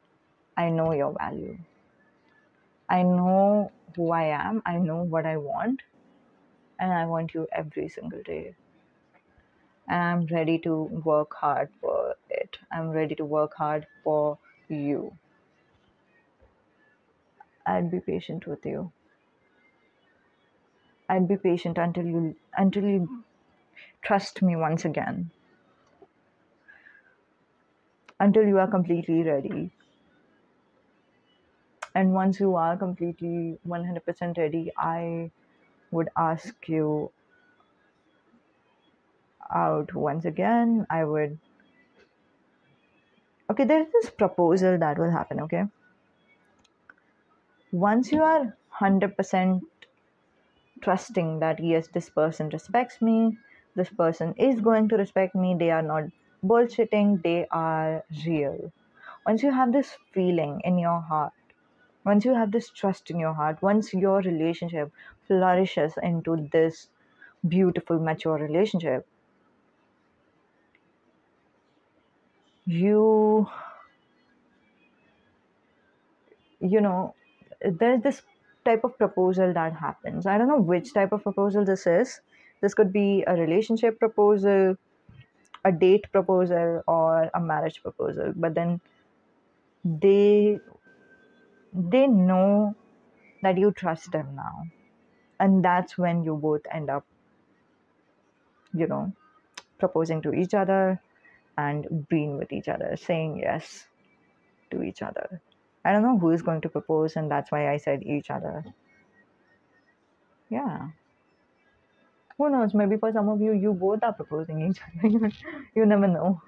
I know your value. I know who I am. I know what I want. And I want you every single day. And I'm ready to work hard for it. I'm ready to work hard for you. I'd be patient with you. I'd be patient until you trust me once again. Until you are completely ready. And once you are completely 100% ready, I would ask you out once again, I would. Okay, there is this proposal that will happen, okay? Once you are 100% trusting that yes, this person respects me, this person is going to respect me, they are not bullshitting, they are real. Once you have this feeling in your heart, once you have this trust in your heart, once your relationship flourishes into this beautiful, mature relationship, you, you know, there's this type of proposal that happens. I don't know which type of proposal this is. This could be a relationship proposal, a date proposal, or a marriage proposal. But then they they know that you trust them now, and that's when you both end up, you know, proposing to each other and being with each other, saying yes to each other. I don't know who is going to propose, and that's why I said each other. Yeah. Who knows? Maybe for some of you, you both are proposing each other. You never know.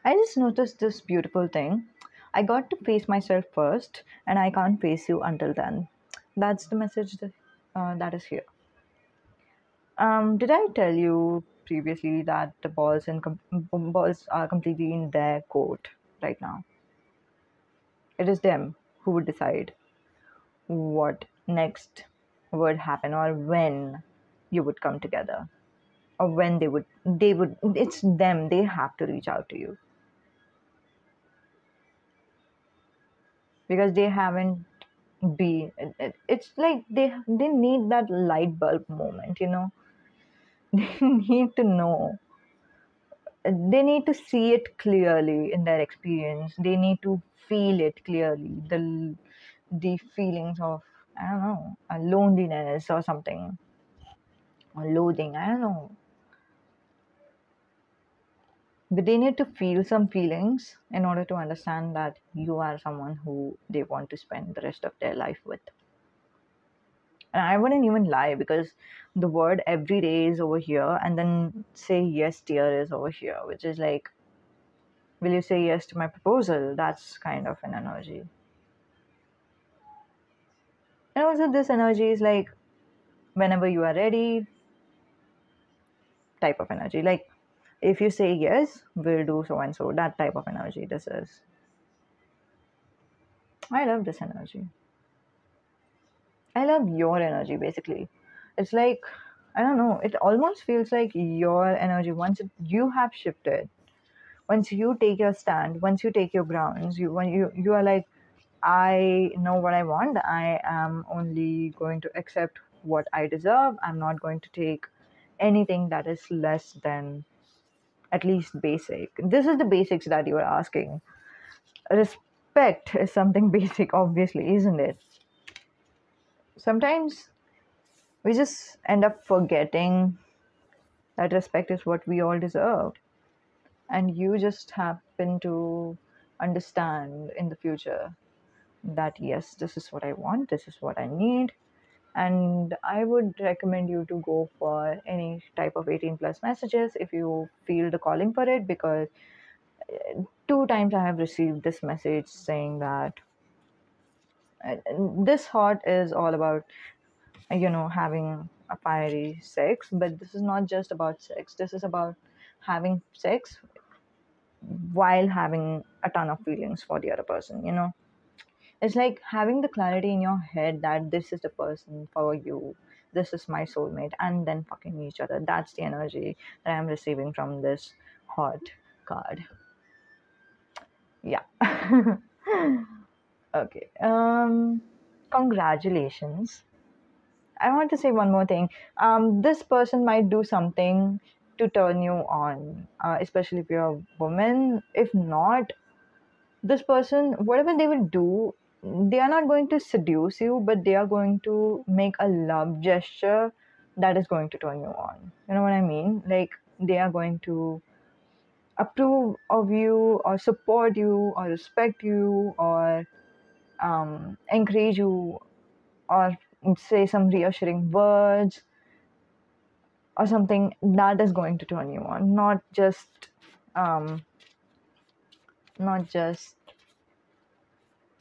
I just noticed this beautiful thing. I got to face myself first, and I can't face you until then. That's the message that is here. Did I tell you previously that the balls are completely in their court right now? It is them who would decide what next would happen, or when you would come together, or when they would. It's them. They have to reach out to you because they haven't been. It's like they need that light bulb moment. They need to know. They need to see it clearly in their experience. They need to feel it clearly. The feelings of, I don't know, a loneliness or something, or loathing. I don't know. But they need to feel some feelings in order to understand that you are someone who they want to spend the rest of their life with. And I wouldn't even lie, because the word every day is over here, and then say yes, dear is over here, which is like, will you say yes to my proposal? That's kind of an energy. And also, this energy is like, whenever you are ready, type of energy. Like, if you say yes, we'll do so and so. That type of energy this is. I love this energy. I love your energy basically. It's like, I don't know, it almost feels like your energy, you have shifted, once you take your stand, once you take your grounds, you are like, I know what I want. I am only going to accept what I deserve. I'm not going to take anything that is less than at least basic. This is the basics that you are asking. Respect is something basic, obviously, isn't it? Sometimes we just end up forgetting that respect is what we all deserve. And you just happen to understand in the future that yes, this is what I want, this is what I need. And I would recommend you to go for any type of 18 plus messages if you feel the calling for it, because two times I have received this message saying that this hot is all about, having a fiery sex, but this is not just about sex. This is about having sex while having a ton of feelings for the other person. It's like having the clarity in your head that this is the person for you, this is my soulmate, and then fucking each other. That's the energy that I'm receiving from this hot card. Yeah. Okay. Congratulations. I want to say one more thing. This person might do something to turn you on, especially if you're a woman. If not, this person, whatever they will do, they are not going to seduce you, but they are going to make a love gesture that is going to turn you on. You know what I mean? Like, they are going to approve of you, or support you, or respect you, or encourage you, or say some reassuring words, or something that is going to turn you on, um not just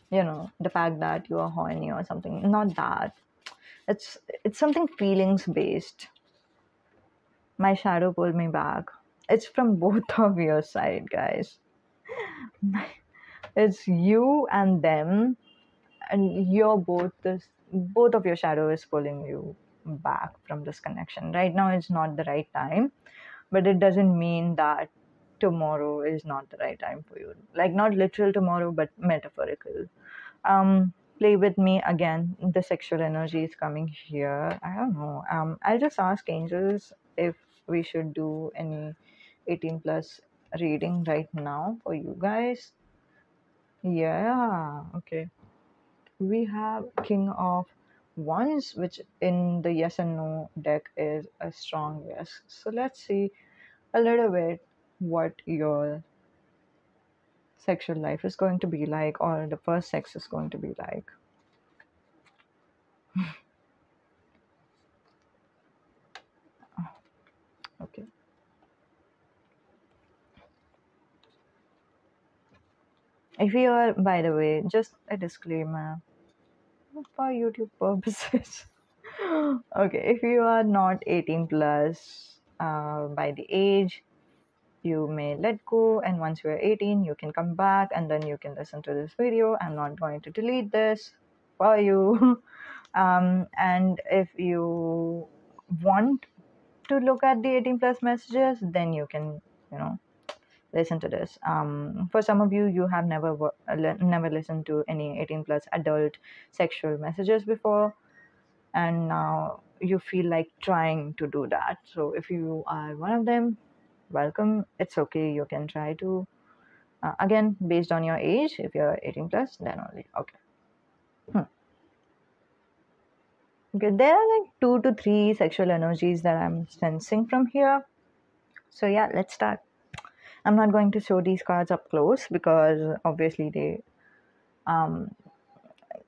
the fact that you are horny or something. Not that. It's something feelings based. My shadow pulled me back. It's from both of your side, guys. It's you and them, and you're both of your shadow is pulling you back from this connection. Right now it's not the right time, but it doesn't mean that tomorrow is not the right time for you. Like, not literal tomorrow, but metaphorical. Play with me again. The sexual energy is coming here. I don't know. I'll just ask angels if we should do any 18 plus reading right now for you guys. Yeah, okay. We have King of Wands, which in the yes and no deck is a strong yes. So let's see a little bit what your sexual life is going to be like, or the first sex is going to be like. Okay. If you are, by the way, just a disclaimer for YouTube purposes. Okay, if you are not 18 plus by the age, you may let go, and once you are 18 you can come back and then you can listen to this video. I'm not going to delete this for you. And if you want to look at the 18 plus messages, then you can, you know listen to this. For some of you, you have never listened to any 18 plus adult sexual messages before, and now you feel like trying to do that. So if you are one of them, welcome. It's okay. You can try to, again, based on your age. If you're 18 plus, then only. Okay. Okay, there are like 2 to 3 sexual energies that I'm sensing from here. So yeah, let's start. I'm not going to show these cards up close because obviously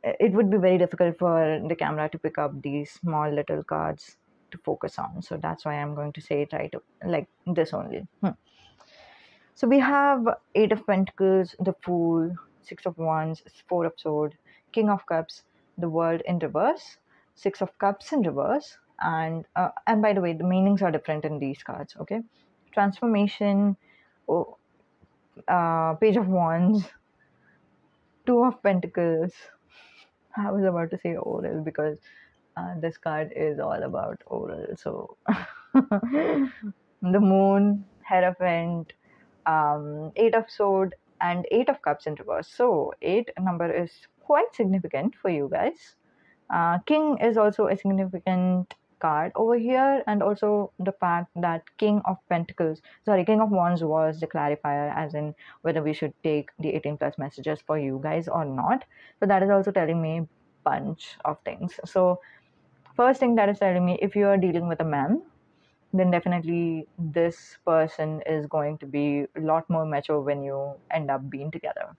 it would be very difficult for the camera to pick up these small little cards to focus on. So that's why I'm going to say it right like this only. So we have 8 of Pentacles, the Fool, 6 of Wands, 4 of Swords, King of Cups, the World in reverse, 6 of Cups in reverse, and by the way, the meanings are different in these cards. Okay, Transformation, oh, Page of Wands, 2 of Pentacles. I was about to say oral because this card is all about oral. So the Moon, Hierophant, 8 of Sword, and 8 of Cups in reverse. So 8 number is quite significant for you guys. King is also a significant card over here, and also the fact that King of Wands was the clarifier, as in whether we should take the 18 plus messages for you guys or not. So that is also telling me a bunch of things. So first thing that is telling me, if you are dealing with a man, then definitely this person is going to be a lot more mature when you end up being together.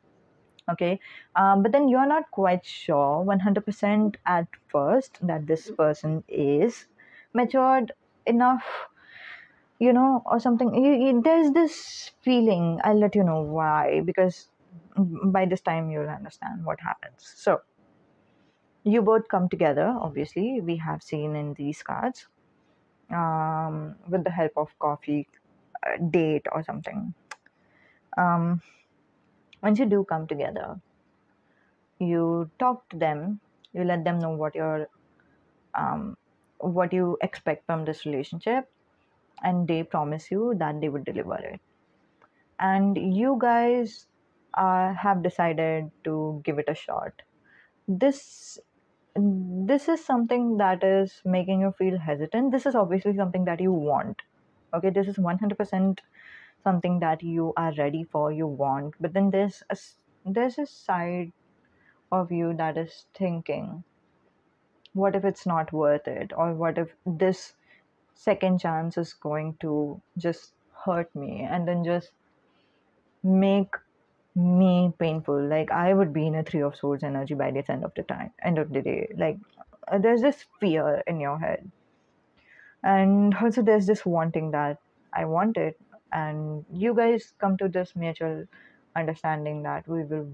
Okay, but then you're not quite sure 100% at first that this person is matured enough, or something. There's this feeling. I'll let you know why, because by this time you'll understand what happens. So you both come together, obviously, we have seen in these cards, with the help of coffee, date, or something. Once you do come together, you talk to them, you let them know what you expect from this relationship, and they promise you that they would deliver it. And you guys have decided to give it a shot. This is something that is making you feel hesitant. This is obviously something that you want. Okay, this is 100% something that you are ready for, you want. But then there's a side of you that is thinking, what if it's not worth it, or what if this second chance is going to just hurt me and then just make me painful. Like, I would be in a 3 of Swords energy by the end of the day. Like, there's this fear in your head. And also there's this wanting that I want it, and you guys come to this mutual understanding that we will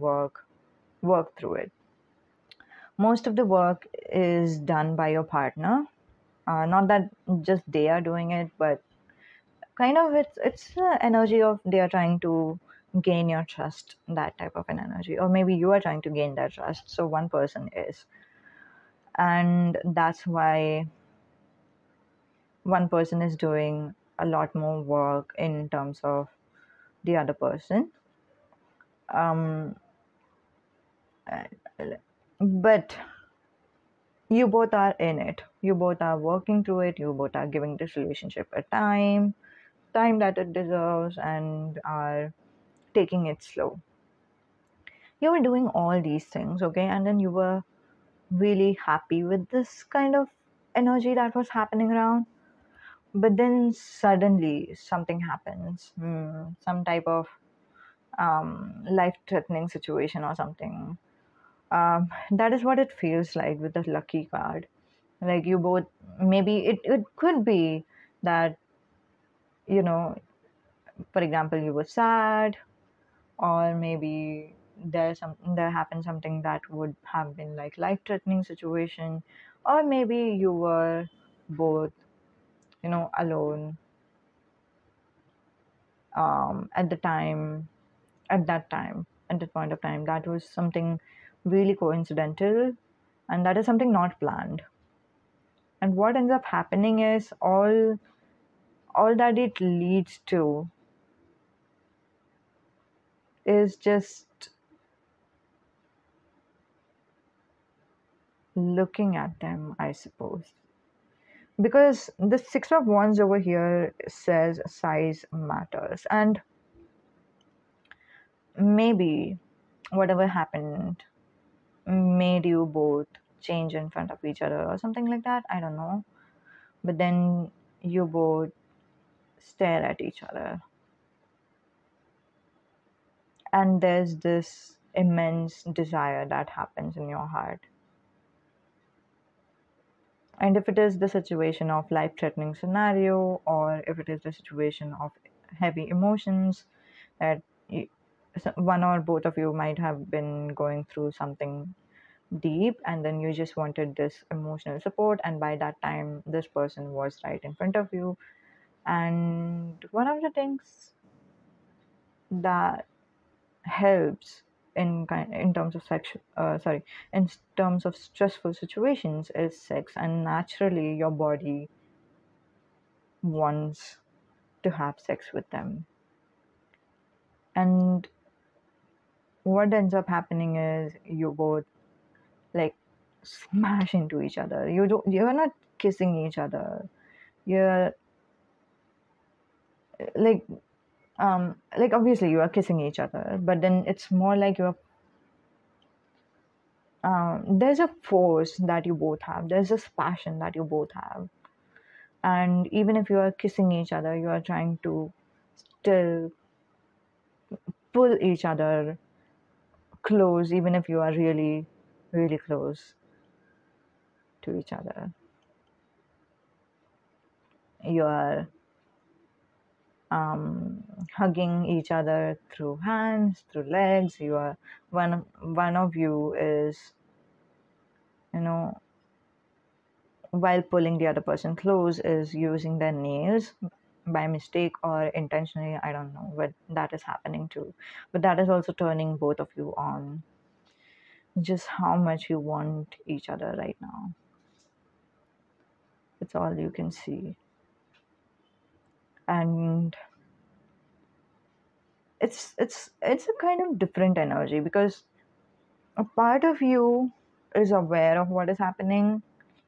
work through it. Most of the work is done by your partner, not that just they are doing it, but kind of it's the energy of they are trying to gain your trust, that type of an energy, or maybe you are trying to gain their trust, so one person is, and that's why one person is doing a lot more work in terms of the other person. um but you both are in it, you both are working through it, you both are giving this relationship a time that it deserves, and are taking it slow. You were doing all these things, okay, and then you were really happy with this kind of energy that was happening around. But then suddenly something happens, some type of life threatening situation or something. That is what it feels like with the lucky card. Like you both, maybe it could be that, you know, for example, you were sad, or maybe there happened something that would have been like life threatening situation, or maybe you were both, alone at the time, at that point of time. That was something really coincidental, and that is something not planned. And what ends up happening is all that it leads to is just looking at them, I suppose. Because the Six of Wands over here says size matters. And maybe whatever happened made you both change in front of each other or something like that. I don't know. But then you both stare at each other, and there's this immense desire that happens in your heart. And if it is the situation of life threatening scenario, or if it is the situation of heavy emotions that you, one or both of you might have been going through something deep, and then you just wanted this emotional support, and by that time this person was right in front of you. And one of the things that helps in terms of in terms of stressful situations is sex, and naturally your body wants to have sex with them. And what ends up happening is you both like smash into each other. You're not kissing each other. You're like like obviously you are kissing each other, but then it's more like you're there's a force that you both have. There's this passion that you both have. And even if you are kissing each other, you are trying to still pull each other close, even if you are really, really close to each other. You are hugging each other through hands, through legs. You are one of you is, you know, while pulling the other person close, is using their nails by mistake or intentionally. I don't know, but that is happening too. But that is also turning both of you on, just how much you want each other right now. It's all you can see. And it's a kind of different energy, because a part of you is aware of what is happening,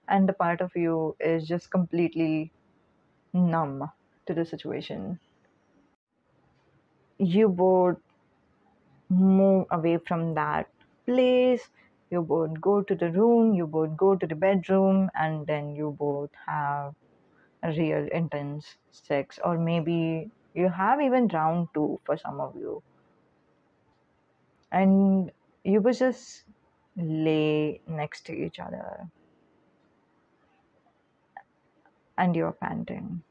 and the part of you is just completely numb to the situation. You both move away from that place. You both go to the room, you both go to the bedroom, and then you both have a real intense sex. Or maybe you have even round two for some of you. And you would just lay next to each other. and you're panting.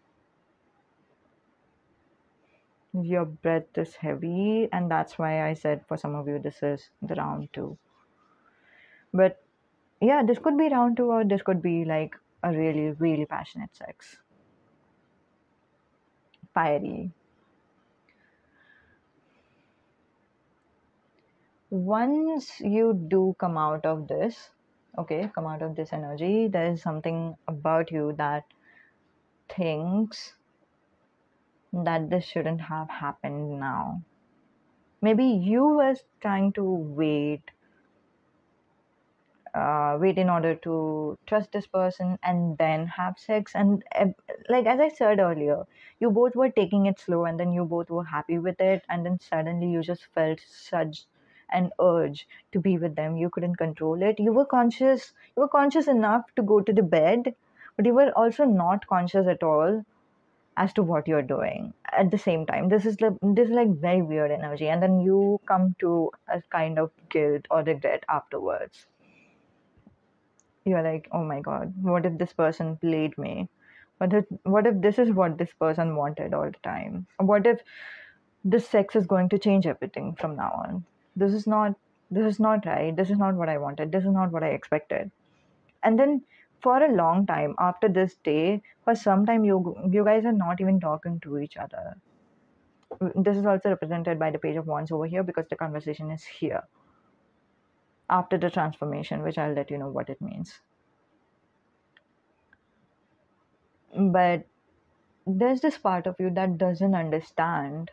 Your breath is heavy, and that's why I said for some of you this is the round two. But yeah, this could be round two, or this could be like a really, really passionate sex. Fiery. Once you do come out of this, okay, come out of this energy, there is something about you that thinks that this shouldn't have happened now. Maybe you was trying to wait in order to trust this person and then have sex. And like as I said earlier, you both were taking it slow, and then you both were happy with it, and then suddenly you just felt such an urge to be with them. You couldn't control it. You were conscious enough to go to the bed, but you were also not conscious at all as to what you're doing at the same time. This is like very weird energy, and then you come to a kind of guilt or regret afterwards. You're like, oh my god, what if this person played me? What if this is what this person wanted all the time? What if this sex is going to change everything from now on? This is not right. This is not what I wanted. This is not what I expected. And then for a long time after this day, for some time you guys are not even talking to each other. This is also represented by the page of wands over here, because the conversation is here after the transformation, which I'll let you know what it means. But there's this part of you that doesn't understand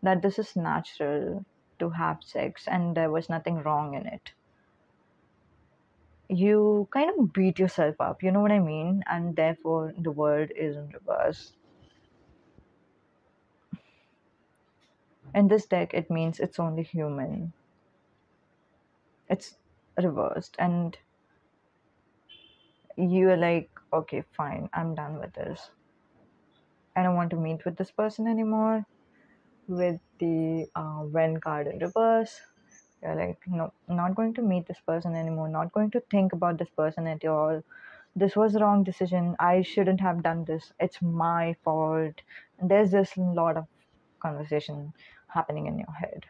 that this is natural to have sex and there was nothing wrong in it. You kind of beat yourself up, you know what I mean? And therefore, the world is in reverse. In this deck, it means it's only human. It's reversed, and you're like, okay, fine, I'm done with this. I don't want to meet with this person anymore. With the when card in reverse, you're like, no, not going to meet this person anymore, not going to think about this person at all. This was the wrong decision. I shouldn't have done this. It's my fault. And there's this lot of conversation happening in your head.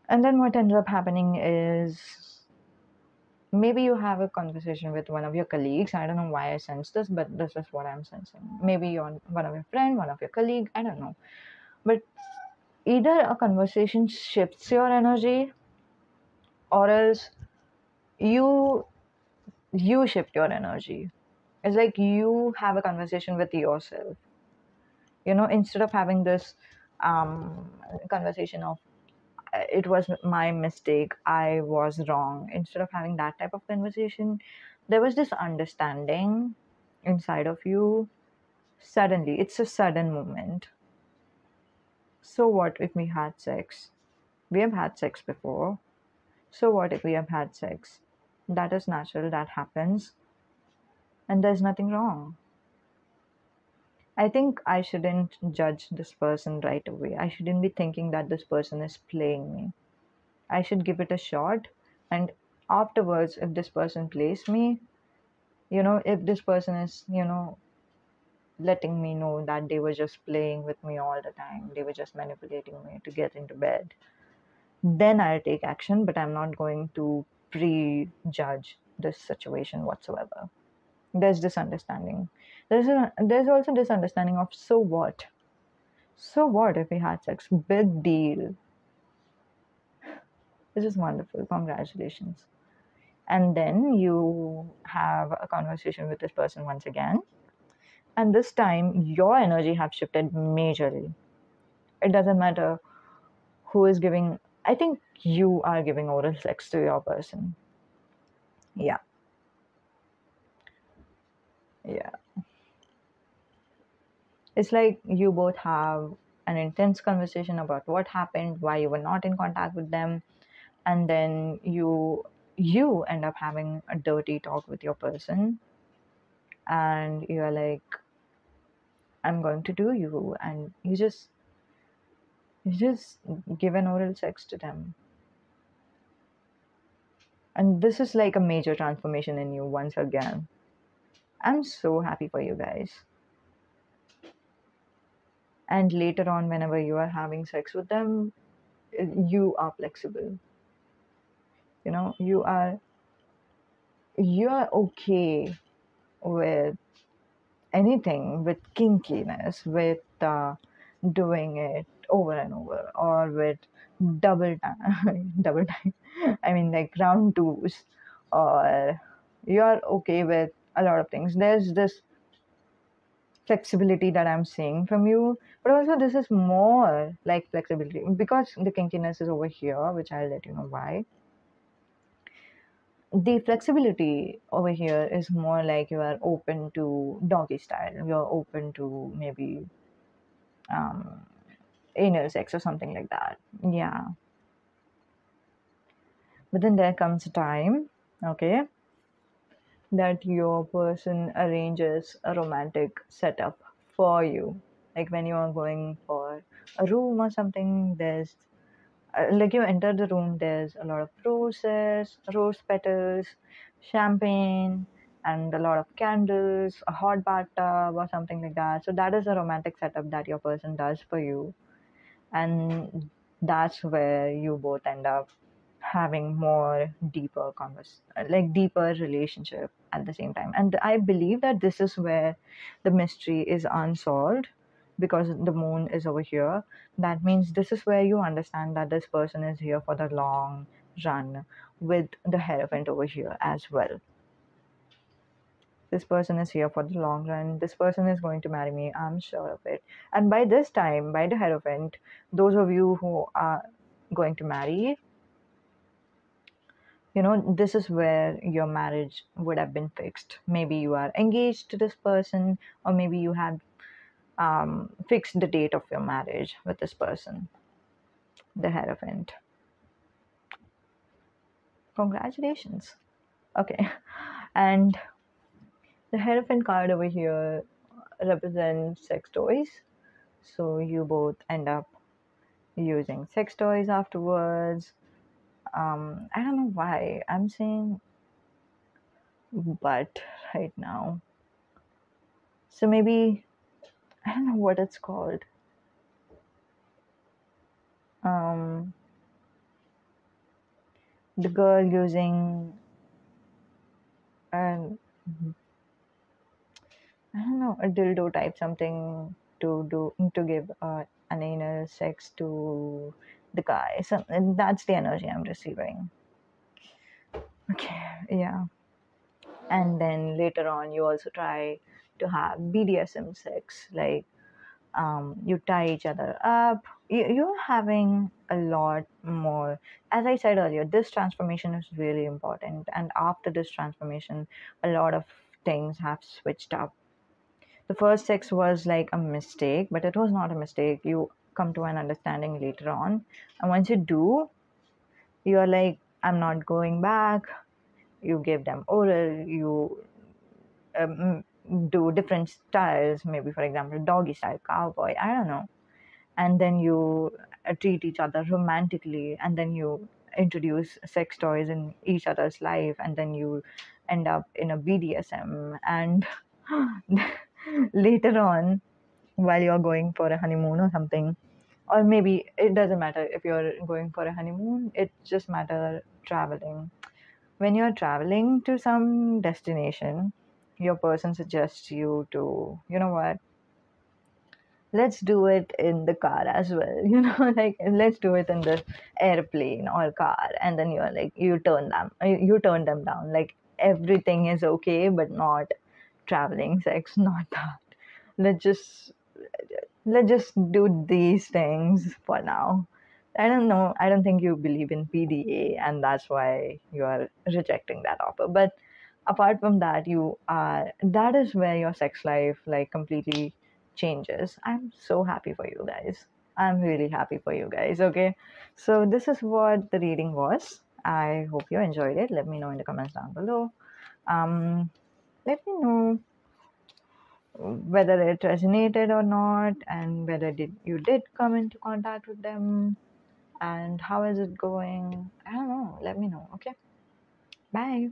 And then what ends up happening is maybe you have a conversation with one of your colleagues. I don't know why I sense this, but this is what I'm sensing. Maybe you're one of your friend, one of your colleague, I don't know. But either a conversation shifts your energy, or else you you shift your energy. It's like you have a conversation with yourself, instead of having this conversation of it was my mistake, I was wrong. Instead of having that type of conversation, there was this understanding inside of you. Suddenly, it's a sudden moment. So what if we had sex? We have had sex before. So what if we have had sex? That is natural, that happens, and there's nothing wrong. I think I shouldn't judge this person right away. I shouldn't be thinking that this person is playing me. I should give it a shot, and afterwards, if this person plays me, if this person is, letting me know that they were just playing with me all the time, they were just manipulating me to get into bed, then I'll take action, but I'm not going to prejudge this situation whatsoever. There's this understanding. There's also this understanding of, so what? So what if we had sex? Big deal. This is wonderful. Congratulations. And then you have a conversation with this person once again. And this time your energy have shifted majorly. It doesn't matter who is giving. I think you are giving oral sex to your person. Yeah. Yeah. It's like you both have an intense conversation about what happened, why you were not in contact with them, and then you end up having a dirty talk with your person, and you're like, I'm going to do you, and you just give an oral sex to them. And this is like a major transformation in you once again. I'm so happy for you guys. And later on, whenever you are having sex with them, you are flexible. You know, you are okay with anything, with kinkiness, with doing it over and over, or with double time, double time. I mean, like round twos, or you're okay with a lot of things. There's this flexibility that I'm seeing from you, but also this is more like flexibility because the kinkiness is over here, which I'll let you know why. The flexibility over here is more like you are open to doggy style, you're open to maybe um, anal sex or something like that. Yeah. But then there comes a time, okay, that your person arranges a romantic setup for you. Like when you are going for a room or something, there's like you enter the room, there's a lot of roses, rose petals, champagne, and a lot of candles, a hot bathtub or something like that. So that is a romantic setup that your person does for you, and that's where you both end up having more deeper like deeper relationship at the same time. And I believe that this is where the mystery is unsolved, because the moon is over here. That means this is where you understand that this person is here for the long run, with the hierophant over here as well. This person is here for the long run. This person is going to marry me. I'm sure of it. And by this time, by the hierophant, those of you who are going to marry, this is where your marriage would have been fixed. Maybe you are engaged to this person, or maybe you have fixed the date of your marriage with this person, the hierophant. Congratulations. Okay. And the hierophant card over here represents sex toys. So you both end up using sex toys afterwards. I don't know why I'm saying but right now. So maybe I don't know what it's called. Um, the girl using an I don't know, a dildo type something to give an anal sex to the guy. So and that's the energy I'm receiving. Okay, yeah. And then later on, you also try to have BDSM sex, like you tie each other up. You're having a lot more. As I said earlier, this transformation is really important, and after this transformation, a lot of things have switched up. The first sex was like a mistake, but it was not a mistake. You come to an understanding later on, and once you do, you're like, I'm not going back. You give them oral, you um, do different styles, maybe for example doggy style, cowboy, I don't know, and then you treat each other romantically, and then you introduce sex toys in each other's life, and then you end up in a BDSM. And later on, while you're going for a honeymoon or something, or maybe it doesn't matter if you're going for a honeymoon, it just matter traveling. When you're traveling to some destination, your person suggests you to, you know what, let's do it in the car as well. Like let's do it in the airplane or car. And then you're like, you turn them down, like everything is okay, but not traveling sex, not that. Let's just let's just do these things for now. I don't know. I don't think you believe in PDA, and that's why you are rejecting that offer. But apart from that, that is where your sex life like completely changes. I'm so happy for you guys. I'm really happy for you guys. Okay. So this is what the reading was. I hope you enjoyed it. Let me know in the comments down below. Um, let me know whether it resonated or not, and whether you did come into contact with them, and how is it going. I don't know, let me know. Okay, bye.